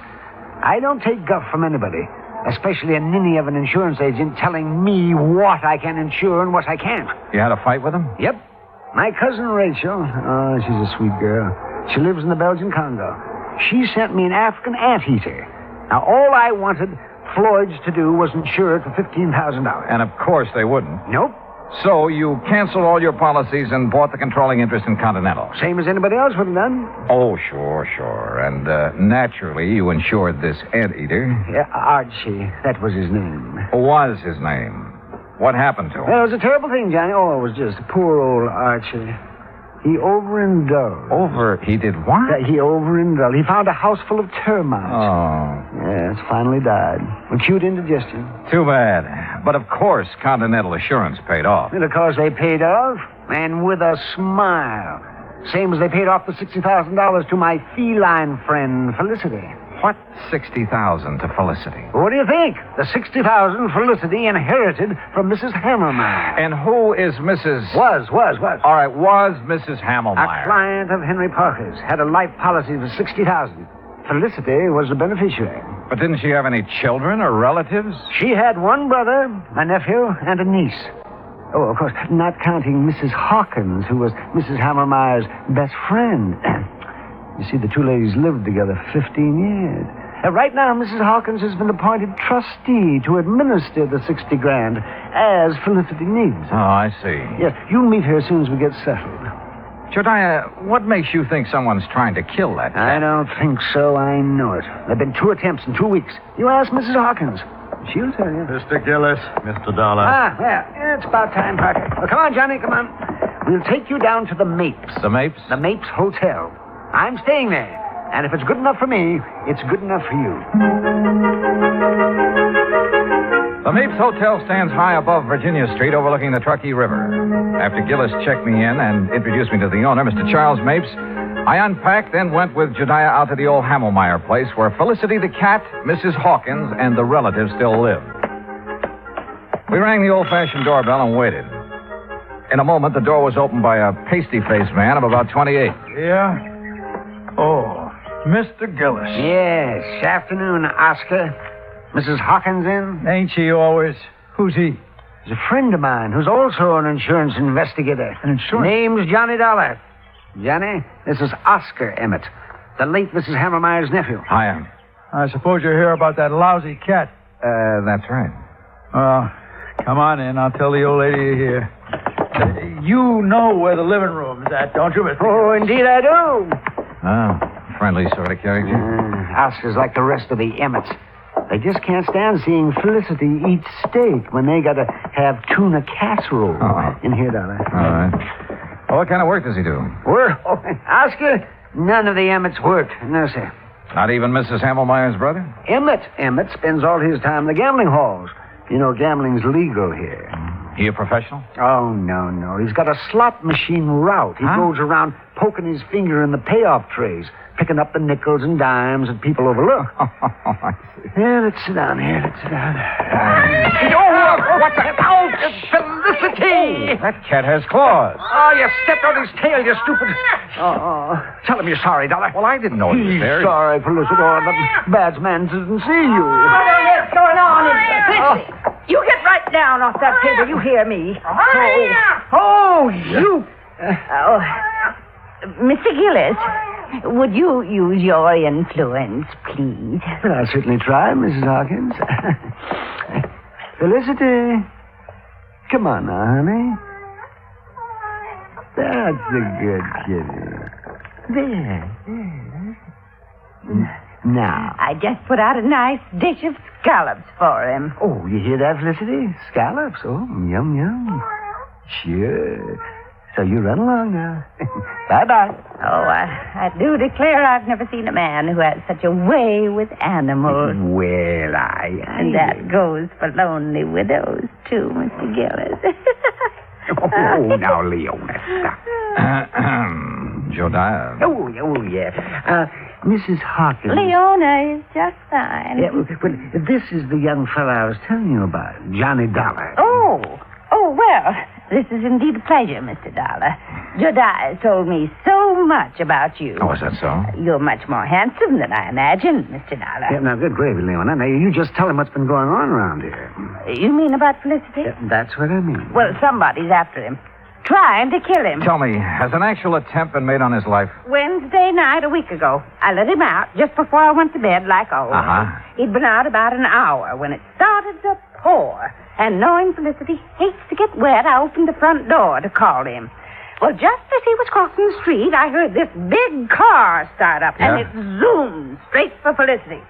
I don't take guff from anybody, especially a ninny of an insurance agent telling me what I can insure and what I can't. You had a fight with him? Yep. My cousin Rachel, she's a sweet girl. She lives in the Belgian Congo. She sent me an African anteater. Now, all I wanted Floyd's to do was insure it for $15,000. And of course they wouldn't. Nope. So you canceled all your policies and bought the controlling interest in Continental. Same as anybody else would have done. Oh, sure. And naturally, you insured this anteater. Yeah, Archie. That was his name. Was his name. What happened to him? Well, it was a terrible thing, Johnny. Oh, it was just poor old Archie. He overindulged. He did what? Yeah, he overindulged. He found a house full of termites. Oh. Yes, finally died. Acute indigestion. Too bad. But of course, Continental Assurance paid off. And of course they paid off, and with a smile. Same as they paid off the $60,000 to my feline friend, Felicity. What $60,000 to Felicity? What do you think? The $60,000 Felicity inherited from Mrs. Hammermeyer. And who is Mrs... Was. All right, was Mrs. Hammermeyer. A client of Henry Parker's. Had a life policy for $60,000. Felicity was the beneficiary. But didn't she have any children or relatives? She had one brother, a nephew, and a niece. Oh, of course, not counting Mrs. Hawkins, who was Mrs. Hammermeyer's best friend. You see, the two ladies lived together 15 years. Right now, Mrs. Hawkins has been appointed trustee to administer the 60 grand as Felicity needs. Oh, I see. Yes, you'll meet her as soon as we get settled. Jediah, what makes you think someone's trying to kill that cat? I don't think so. I know it. There have been 2 attempts in 2 weeks. You ask Mrs. Hawkins. She'll tell you. Mr. Gillis, Mr. Dollar. Yeah, it's about time, Parker. Well, come on, Johnny, come on. We'll take you down to the Mapes. The Mapes? The Mapes Hotel. I'm staying there. And if it's good enough for me, it's good enough for you. The Mapes Hotel stands high above Virginia Street overlooking the Truckee River. After Gillis checked me in and introduced me to the owner, Mr. Charles Mapes, I unpacked, then went with Jediah out to the old Hamelmeyer place where Felicity the cat, Mrs. Hawkins, and the relatives still lived. We rang the old-fashioned doorbell and waited. In a moment, the door was opened by a pasty-faced man of about 28. Yeah? Oh, Mr. Gillis. Yes, afternoon, Oscar. Mrs. Hawkins in? Ain't she always? Who's he? He's a friend of mine who's also an insurance investigator. An insurance? Name's Johnny Dollar. Johnny, this is Oscar Emmett, the late Mrs. Hamelmeyer's nephew. Hi, I suppose you're here about that lousy cat. That's right. Come on in. I'll tell the old lady you're here. You know where the living room is at, don't you, Mr. Oh, indeed I do. Friendly sort of character. Oscar's like the rest of the Emmets. They just can't stand seeing Felicity eat steak when they gotta have tuna casserole. In here, Dollar. All right. Well, what kind of work does he do? Work? Oh, Oscar, none of the Emmets work. No, sir. Not even Mrs. Hamelmeyer's brother? Emmett spends all his time in the gambling halls. You know, gambling's legal here. He a professional? Oh, no. He's got a slot machine route. He goes around poking his finger in the payoff trays, picking up the nickels and dimes that people overlook. I see. Yeah, let's sit down here. Let's sit down. What the? Oh, Felicity! That cat has claws. Oh, you stepped on his tail, you stupid. Tell him you're sorry, Dollar. Well, I didn't know he was there. Sorry, Felicity. Oh, the bad man didn't see you. What's going on? Felicity, you get right down off that table. You hear me. You. Mr. Gillis, would you use your influence, please? Well, I'll certainly try, Mrs. Hawkins. Felicity. Come on now, honey. That's a good kitty. There. Now. I just put out a nice dish of scallops for him. Oh, you hear that, Felicity? Scallops. Oh, yum. Sure. So you run along now. Bye-bye. Oh, I do declare I've never seen a man who has such a way with animals. Well, And that goes for lonely widows, too, Mr. Gillis. Oh, now, Leona, stop. Jediah. Oh, yeah. Mrs. Hawkins. Leona is just fine. Yeah, well, this is the young fellow I was telling you about, Johnny Dollar. Oh, well, this is indeed a pleasure, Mr. Dollar. Jediah told me so much about you. Oh, is that so? You're much more handsome than I imagined, Mr. Dollar. Yeah, now, good gravy, Leona. Now, you just tell him what's been going on around here. You mean about Felicity? Yeah, that's what I mean. Well, somebody's after him. Trying to kill him. Tell me, has an actual attempt been made on his life? Wednesday night a week ago. I let him out just before I went to bed, like always. He'd been out about an hour when it started to pour. And knowing Felicity hates to get wet, I opened the front door to call him. Well, just as he was crossing the street, I heard this big car start up, and it zoomed straight for Felicity.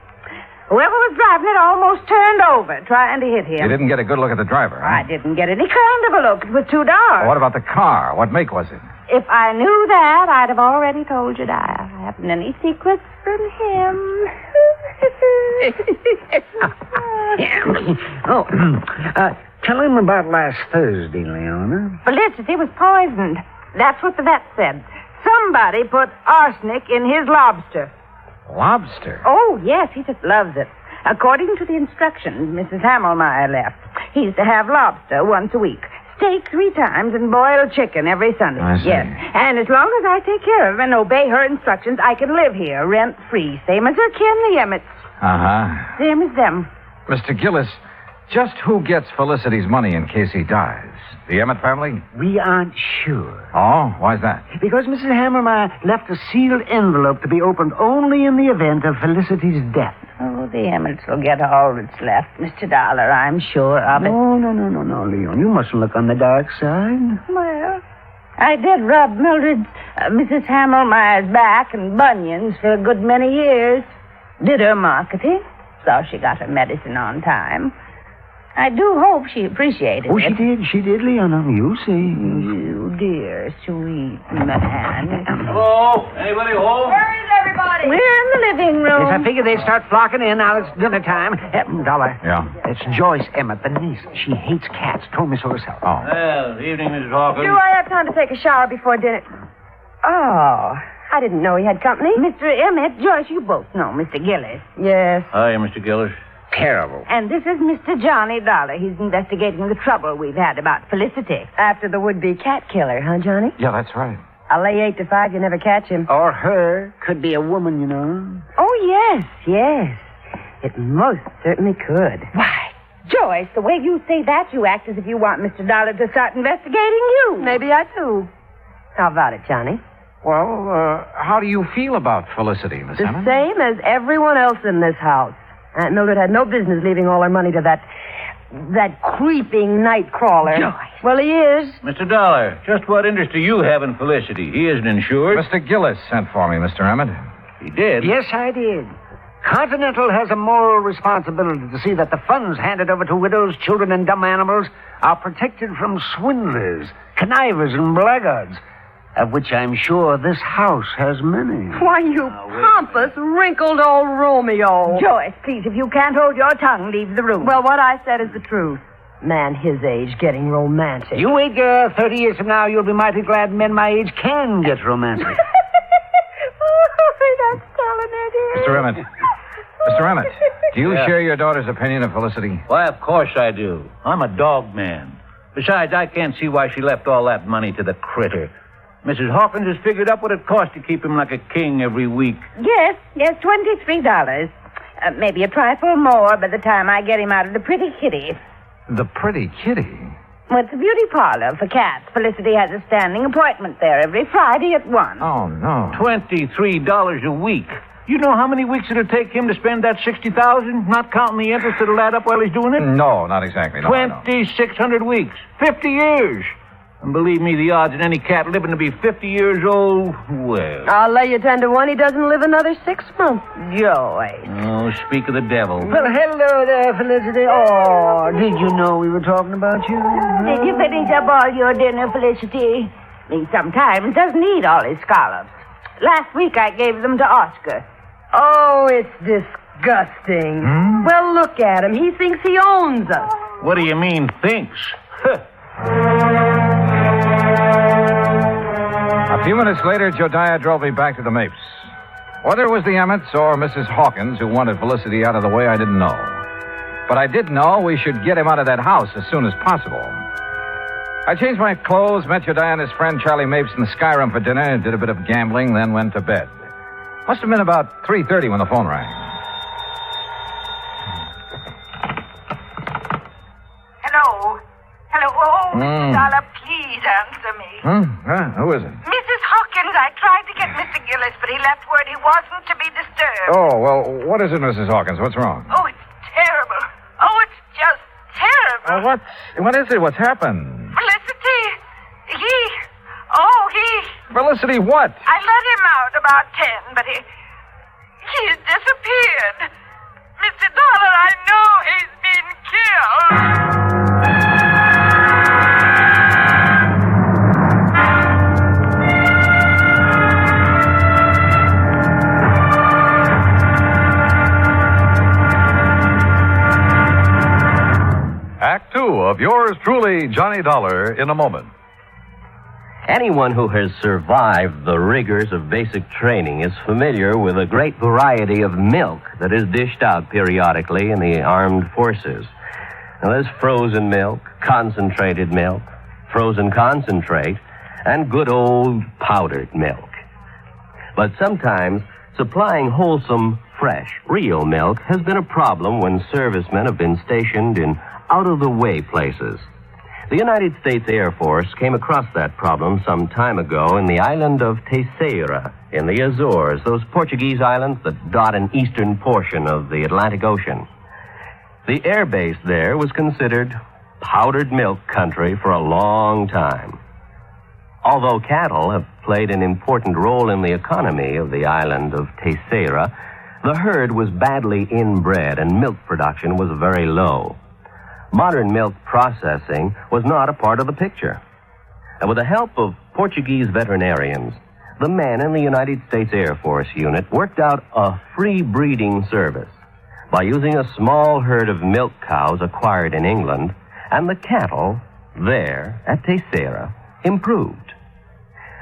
Whoever was driving it almost turned over, trying to hit him. You didn't get a good look at the driver, huh? I didn't get any kind of a look. It was too dark. Well, what about the car? What make was it? If I knew that, I'd have already told you, Jediah. I haven't any secrets from him. Tell him about last Thursday, Leona. Felicity was poisoned. That's what the vet said. Somebody put arsenic in his lobster. Lobster? Oh, yes, he just loves it. According to the instructions Mrs. Hamelmeyer left, he's to have lobster once a week, steak 3 times, and boiled chicken every Sunday. I see. Yes, and as long as I take care of him and obey her instructions, I can live here rent-free, same as her kin, the Emmets. Uh-huh. Same as them. Mr. Gillis, Just who gets Felicity's money in case he dies? The Emmett family? We aren't sure. Oh, why's that? Because Mrs. Hammermeyer left a sealed envelope to be opened only in the event of Felicity's death. Oh, the Emmets will get all that's left, Mr. Dollar, I'm sure of it. No, Leon. You mustn't look on the dark side. Well, I did rub Mildred's, Mrs. Hammermeyer's back and bunions for a good many years. Did her marketing, so she got her medicine on time. I do hope she appreciated Oh, it. she did, Leon. You see. You dear, sweet man. Hello? Anybody home? Where is everybody? We're in the living room. Yes, I figure they'd start flocking in. Now it's dinner time. Dollar. Yeah? It's Joyce Emmett, the niece. She hates cats. Told me so herself. Oh. Well, evening, Mrs. Hawkins. Do I have time to take a shower before dinner? Oh, I didn't know he had company. Mr. Emmett, Joyce, you both know Mr. Gillis. Yes. Hi, Mr. Gillis. Terrible. And this is Mr. Johnny Dollar. He's investigating the trouble we've had about Felicity. After the would-be cat killer, huh, Johnny? Yeah, that's right. I'll lay 8 to 5 you never catch him. Or her. Could be a woman, you know. Oh, yes. It most certainly could. Why, Joyce, the way you say that, you act as if you want Mr. Dollar to start investigating you. Maybe I do. How about it, Johnny? Well, how do you feel about Felicity, Miss The Emmett? same as everyone else in this house. Aunt Mildred had no business leaving all her money to that creeping night crawler. Joyce. Well, he is. Mr. Dollar, just what interest do you have in Felicity? He isn't insured. Mr. Gillis sent for me, Mr. Emmett. He did? Yes, I did. Continental has a moral responsibility to see that the funds handed over to widows, children, and dumb animals are protected from swindlers, connivers, and blackguards, of which I'm sure this house has many. Why, you pompous, wrinkled old Romeo. Joyce, please, if you can't hold your tongue, leave the room. Well, what I said is the truth. Man his age getting romantic. You wait, girl. 30 years from now, you'll be mighty glad men my age can get romantic. That's telling it. Mr. Emmett. Mr. Emmett, do you share your daughter's opinion of Felicity? Why, of course I do. I'm a dog man. Besides, I can't see why she left all that money to the critter. Mrs. Hawkins has figured up what it costs to keep him like a king every week. Yes, $23. Maybe a trifle more by the time I get him out of the pretty kitty. The pretty kitty? Well, it's a beauty parlor for cats. Felicity has a standing appointment there every Friday at 1. Oh, no. $23 a week. You know how many weeks it'll take him to spend that $60,000, not counting the interest that'll add up while he's doing it? No, not exactly. No, 2,600 weeks. 50 years. And believe me, the odds of any cat living to be 50 years old, well... I'll lay you 10 to 1 he doesn't live another 6 months. Joyce. Oh, speak of the devil. Well, hello there, Felicity. Oh, did you know we were talking about you? Did you finish up all your dinner, Felicity? He sometimes doesn't eat all his scallops. Last week I gave them to Oscar. Oh, it's disgusting. Well, look at him. He thinks he owns us. What do you mean, thinks? A few minutes later, Jodiah drove me back to the Mapes. Whether it was the Emmets or Mrs. Hawkins who wanted Felicity out of the way, I didn't know. But I did know we should get him out of that house as soon as possible. I changed my clothes, met Jodiah and his friend Charlie Mapes in the Skyrim for dinner, did a bit of gambling, then went to bed. Must have been about 3:30 when the phone rang. Hello? Oh, Mr. Dollar, please answer me. Who is it? Mrs. Hawkins, I tried to get Mr. Gillis, but he left word he wasn't to be disturbed. Oh, well, what is it, Mrs. Hawkins? What's wrong? Oh, it's terrible. Oh, it's just terrible. What is it? What's happened? Felicity, he... Felicity, what? I let him out about 10, but he's disappeared. Mr. Dollar, I know he's been killed. Act Two of yours truly, Johnny Dollar, in a moment. Anyone who has survived the rigors of basic training is familiar with a great variety of milk that is dished out periodically in the armed forces. Now, there's frozen milk, concentrated milk, frozen concentrate, and good old powdered milk. But sometimes supplying wholesome, fresh, real milk has been a problem when servicemen have been stationed in out-of-the-way places. The United States Air Force came across that problem some time ago in the island of Terceira in the Azores, those Portuguese islands that dot an eastern portion of the Atlantic Ocean. The air base there was considered powdered milk country for a long time. Although cattle have played an important role in the economy of the island of Terceira, the herd was badly inbred and milk production was very low. Modern milk processing was not a part of the picture. And with the help of Portuguese veterinarians, the men in the United States Air Force unit worked out a free breeding service by using a small herd of milk cows acquired in England, and the cattle there at Terceira improved.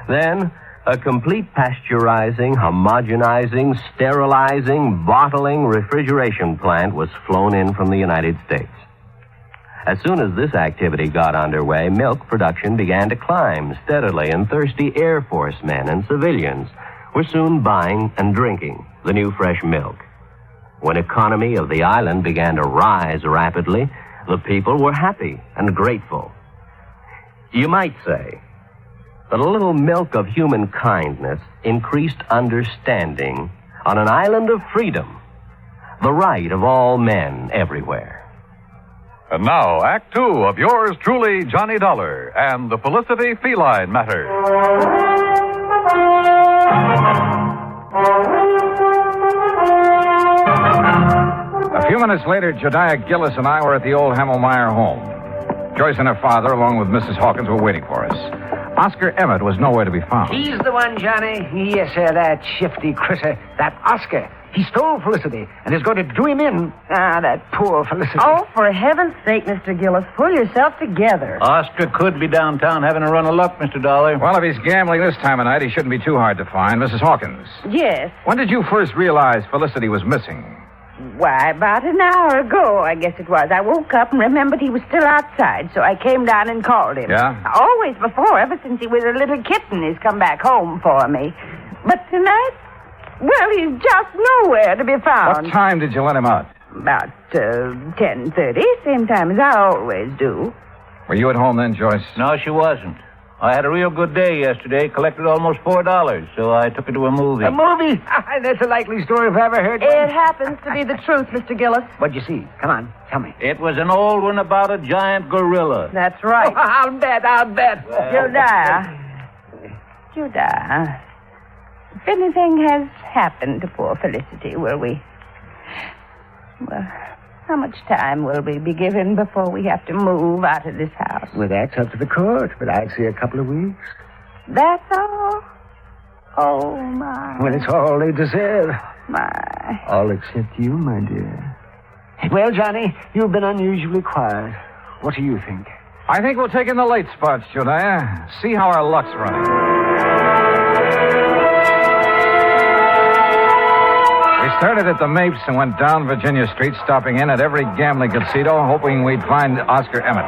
Then, a complete pasteurizing, homogenizing, sterilizing, bottling, refrigeration plant was flown in from the United States. As soon as this activity got underway, milk production began to climb steadily, and thirsty Air Force men and civilians were soon buying and drinking the new fresh milk. When economy of the island began to rise rapidly, the people were happy and grateful. You might say that a little milk of human kindness increased understanding on an island of freedom, the right of all men everywhere. And now, Act Two of yours truly, Johnny Dollar, and the Felicity Feline Matter. A few minutes later, Jediah Gillis and I were at the old Hammelmeyer home. Joyce and her father, along with Mrs. Hawkins, were waiting for us. Oscar Emmett was nowhere to be found. He's the one, Johnny. Yes, sir, that shifty critter, that Oscar. He stole Felicity and is going to do him in. Ah, that poor Felicity. Oh, for heaven's sake, Mr. Gillis, pull yourself together. Oscar could be downtown having a run of luck, Mr. Dollar. Well, if he's gambling this time of night, he shouldn't be too hard to find. Mrs. Hawkins. Yes. When did you first realize Felicity was missing? Why, about an hour ago, I guess it was. I woke up and remembered he was still outside, so I came down and called him. Yeah? Always before, ever since he was a little kitten, he's come back home for me. But tonight, well, he's just nowhere to be found. What time did you let him out? About 10:30, same time as I always do. Were you at home then, Joyce? No, she wasn't. I had a real good day yesterday, collected almost $4, so I took her to a movie. A movie? That's a likely story if I ever heard one. It happens to be the truth, Mr. Gillis. What'd you see? Come on, tell me. It was an old one about a giant gorilla. That's right. Oh, I'll bet. Jediah, if anything has happened to poor Felicity, will we... Well, how much time will we be given before we have to move out of this house? Well, that's up to the court, but I'd say a couple of weeks. That's all? Oh, my. Well, it's all they deserve. My. All except you, my dear. Well, Johnny, you've been unusually quiet. What do you think? I think we'll take in the late spots, Jediah. See how our luck's running. We started at the Mapes and went down Virginia Street, stopping in at every gambling casino, hoping we'd find Oscar Emmett.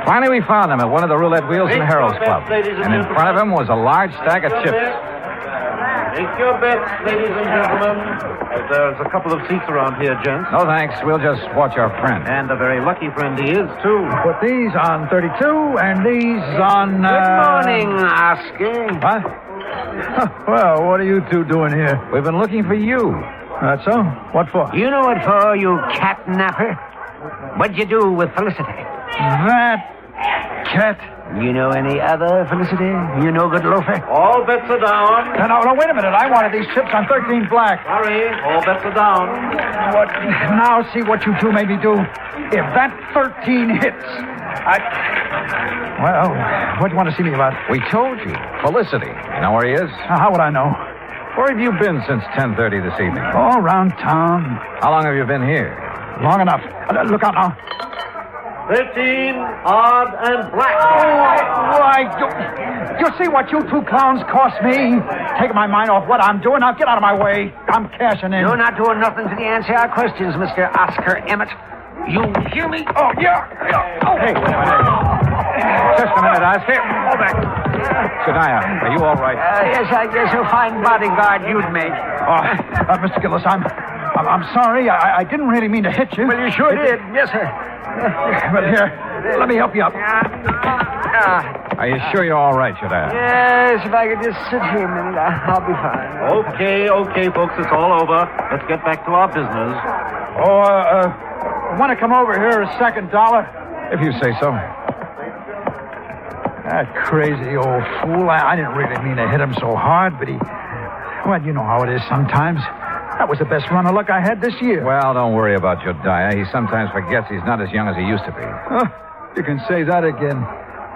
Finally, we found him at one of the roulette wheels in the Harold's Club. And in front of him was a large stack of chips. Take your bets, ladies and gentlemen. There's a couple of seats around here, gents. No, thanks. We'll just watch our friend. And a very lucky friend he is, too. Put these on 32 and these on... Good morning, Oscar. What? Well, what are you two doing here? We've been looking for you. That's so? What for? You know what for, you catnapper? What'd you do with Felicity? That cat. You know any other Felicity? You no good loafer? All bets are down. No, wait a minute. I wanted these chips on 13 black. Sorry, all bets are down. What? Now see what you two made me do. If that 13 hits, Well, what do you want to see me about? We told you. Felicity. You know where he is? How would I know? Where have you been since 10:30 this evening? All around town. How long have you been here? Long enough. Look out now. 13, odd, and black. Oh, why, you see what you two clowns cost me? Taking my mind off what I'm doing. Now get out of my way. I'm cashing in. You're not doing nothing to answer our questions, Mr. Oscar Emmett. You hear me? Oh, yeah. Oh. Hey, wait a minute. Just a minute, Oscar. Hold back. Jediah, are you all right? Yes, I guess a fine bodyguard you'd make. Oh, Mr. Gillis, I'm I'm sorry. I didn't really mean to hit you. Well, you sure did. Yes, sir. But here, let me help you up. Are you sure you're all right, Jediah? Yes, if I could just sit here a minute, I'll be fine. Okay, folks, it's all over. Let's get back to our business. Want to come over here a second, Dollar? If you say so. That crazy old fool. I didn't really mean to hit him so hard, but he... Well, you know how it is sometimes. That was the best run of luck I had this year. Well, don't worry about Jediah. He sometimes forgets he's not as young as he used to be. You can say that again.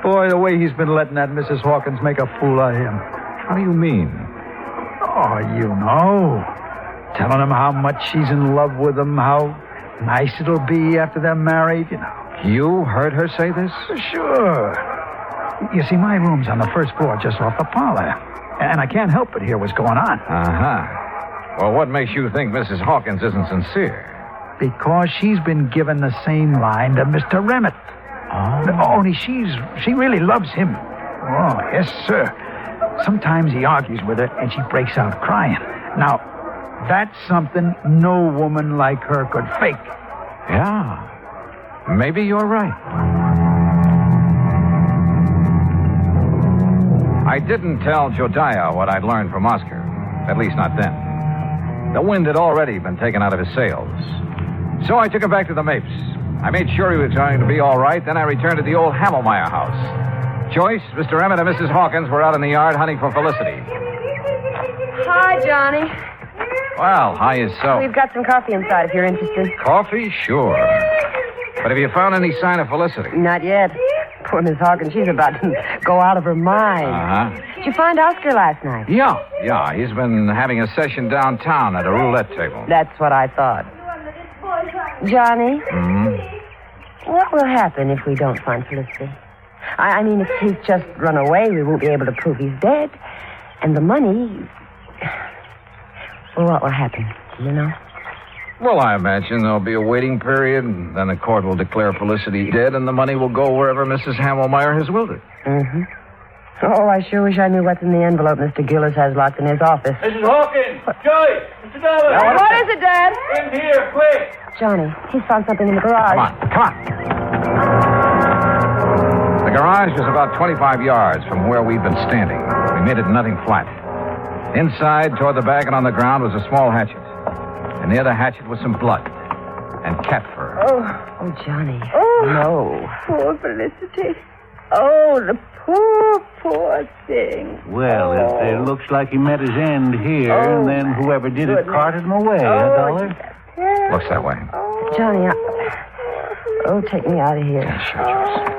Boy, the way he's been letting that Mrs. Hawkins make a fool of him. How do you mean? Oh, you know. Telling him how much she's in love with him, how nice it'll be after they're married, you know. You heard her say this? Sure. You see, my room's on the first floor just off the parlor. And I can't help but hear what's going on. Uh-huh. Well, what makes you think Mrs. Hawkins isn't sincere? Because she's been given the same line to Mr. Remit. Oh. Only she really loves him. Oh, yes, sir. Sometimes he argues with her and she breaks out crying. Now, that's something no woman like her could fake. Yeah. Maybe you're right. I didn't tell Jediah what I'd learned from Oscar. At least not then. The wind had already been taken out of his sails. So I took him back to the Mapes. I made sure he was going to be all right. Then I returned to the old Hamelmeyer house. Joyce, Mr. Emmett, and Mrs. Hawkins were out in the yard hunting for Felicity. Hi, Johnny. Well, how yourself? We've got some coffee inside if you're interested. Coffee? Sure. But have you found any sign of Felicity? Not yet. Poor Miss Hawkins, she's about to go out of her mind. Uh-huh. Did you find Oscar last night? Yeah. He's been having a session downtown at a roulette table. That's what I thought. Johnny? Mm-hmm. What will happen if we don't find Felicity? I mean, if he's just run away, we won't be able to prove he's dead. And the money... Well, what will happen? Do you know? Well, I imagine there'll be a waiting period, and then the court will declare Felicity dead, and the money will go wherever Mrs. Hamelmeyer has willed it. Mm-hmm. Oh, I sure wish I knew what's in the envelope Mr. Gillis has locked in his office. Mrs. Hawkins! Joyce! Mr. Dollar! What is it, Dad? In here, quick! Johnny, he found something in the garage. Come on. The garage was about 25 yards from where we'd been standing. We made it nothing flat. Inside, toward the bag and on the ground, was a small hatchet. And near the hatchet was some blood and cat fur. Oh, Johnny. Oh, no. Poor Felicity. Oh, the poor thing. Well, it looks like he met his end here, and then whoever did it carted him away, Dollar? Looks that way. Johnny, take me out of here. Yeah, sure, Joyce.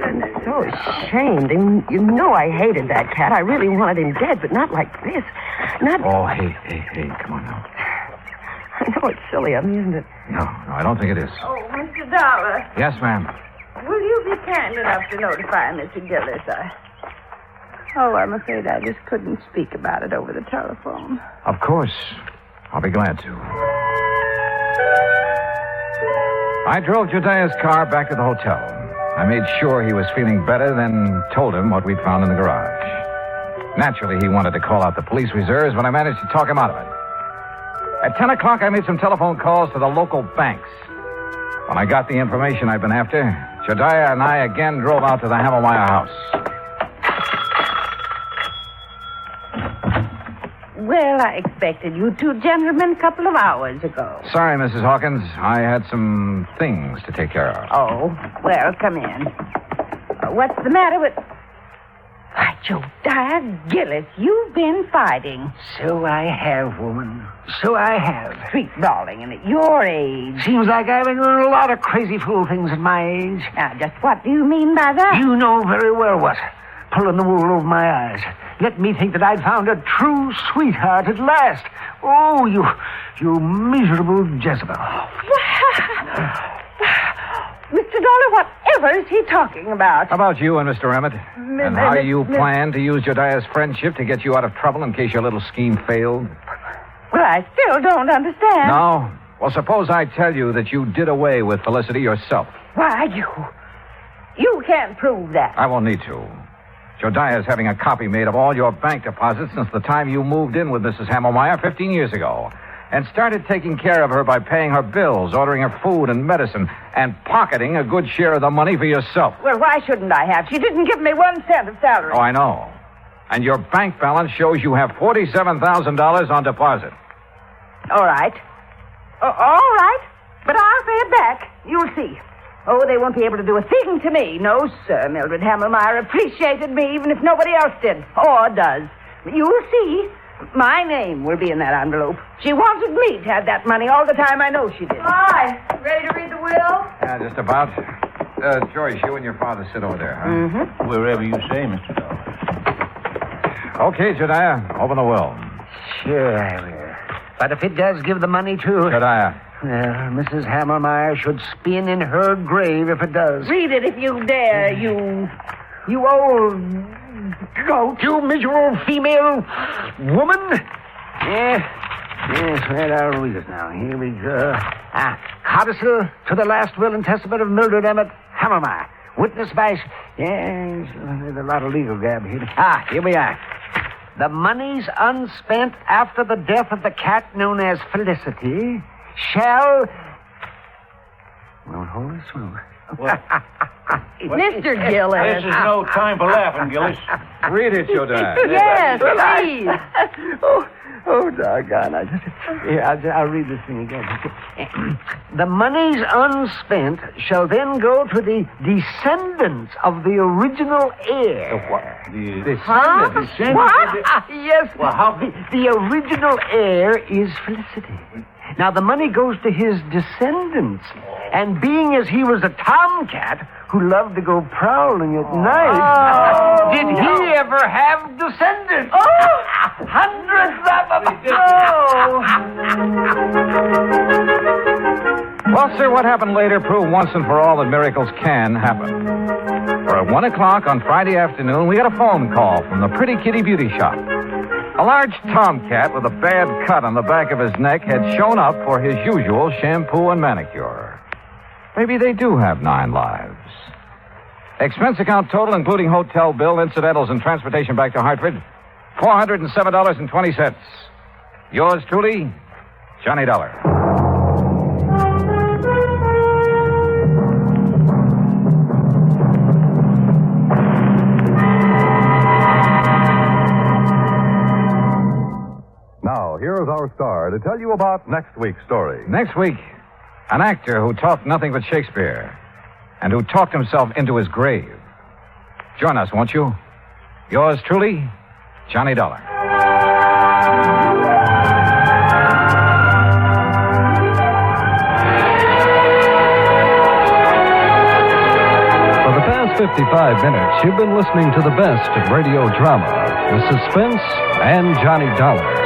I'm so ashamed. And you know I hated that cat. I really wanted him dead, but not like this. Oh, hey, come on now. I know it's silly of me, isn't it? No, I don't think it is. Oh, Mr. Dollar, Yes, ma'am. will you be kind enough to notify Mr. Gillis? I'm afraid I just couldn't speak about it over the telephone. Of course. I'll be glad to. I drove Jediah's car back to the hotel. I made sure he was feeling better, then told him what we'd found in the garage. Naturally, he wanted to call out the police reserves, but I managed to talk him out of it. At 10 o'clock, I made some telephone calls to the local banks. When I got the information I'd been after, Jediah and I again drove out to the Hamelmeyer house. Well, I expected you two gentlemen a couple of hours ago. Sorry, Mrs. Hawkins. I had some things to take care of. Oh, well, come in. What's the matter with... Why, Jediah Gillis, you've been fighting. So I have, woman. So I have. Street brawling, and at your age. Seems like I've been doing a lot of crazy fool things at my age. Now, just what do you mean by that? You know very well what. Pulling the wool over my eyes. Let me think that I'd found a true sweetheart at last. Oh, you miserable Jezebel. Mr. Dollar, whatever is he talking about? About you and Mr. Emmett. And how you plan to use Jediah's friendship to get you out of trouble in case your little scheme failed. Well, I still don't understand. No? Well, suppose I tell you that you did away with Felicity yourself. Why, you can't prove that. I won't need to. Jediah's having a copy made of all your bank deposits since the time you moved in with Mrs. Hamelmeyer 15 years ago. and started taking care of her by paying her bills, ordering her food and medicine, and pocketing a good share of the money for yourself. Well, why shouldn't I have? She didn't give me 1 cent of salary. Oh, I know. And your bank balance shows you have $47,000 on deposit. All right. All right. But I'll pay it back. You'll see. Oh, they won't be able to do a thing to me. No, sir. Mildred Hammermeyer appreciated me even if nobody else did. Or does. You'll see. My name will be in that envelope. She wanted me to have that money all the time. I know she did. Hi. Ready to read the will? Yeah, just about. Joyce, you and your father sit over there, huh? Mm-hmm. Wherever you say, Mr. Dollar. Okay, Jediah, open the will. Sure I will. But if it does give the money to... Jediah. Well, Mrs. Hammermeyer should spin in her grave if it does. Read it if you dare, you old goat. You miserable female woman. Yes, right, I'll read it now. Here we go. Codicil to the last will and testament of Mildred Emmett Hammermeyer. Witnessed by... Yes, there's a lot of legal gab here. Here we are. The monies unspent after the death of the cat known as Felicity shall... Well, hold it smooth. Mr. Gillis. This is no time for laughing, Gillis. Read it, Jediah. Yes, please. Oh, doggone. I'll read this thing again. The monies unspent shall then go to the descendants of the original heir. The descendants? What? Yes. Well, how? The original heir is Felicity. Now, the money goes to his descendants. And being as he was a tomcat who loved to go prowling at night, did he ever have descendants? Oh, hundreds of them. Well, sir, what happened later proved once and for all that miracles can happen. For at 1 o'clock on Friday afternoon, we got a phone call from the Pretty Kitty Beauty Shop. A large tomcat with a bad cut on the back of his neck had shown up for his usual shampoo and manicure. Maybe they do have 9 lives. Expense account total, including hotel bill, incidentals, and transportation back to Hartford, $407.20. Yours truly, Johnny Dollar. Now, here is our star to tell you about next week's story. Next week, an actor who talked nothing but Shakespeare and who talked himself into his grave. Join us, won't you? Yours truly, Johnny Dollar. For the past 55 minutes, you've been listening to the best of radio drama, The Suspense and Johnny Dollar.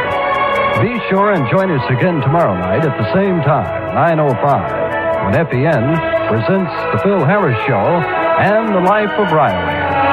Be sure and join us again tomorrow night at the same time, 9:05, when FEN presents The Phil Harris Show and The Life of Riley.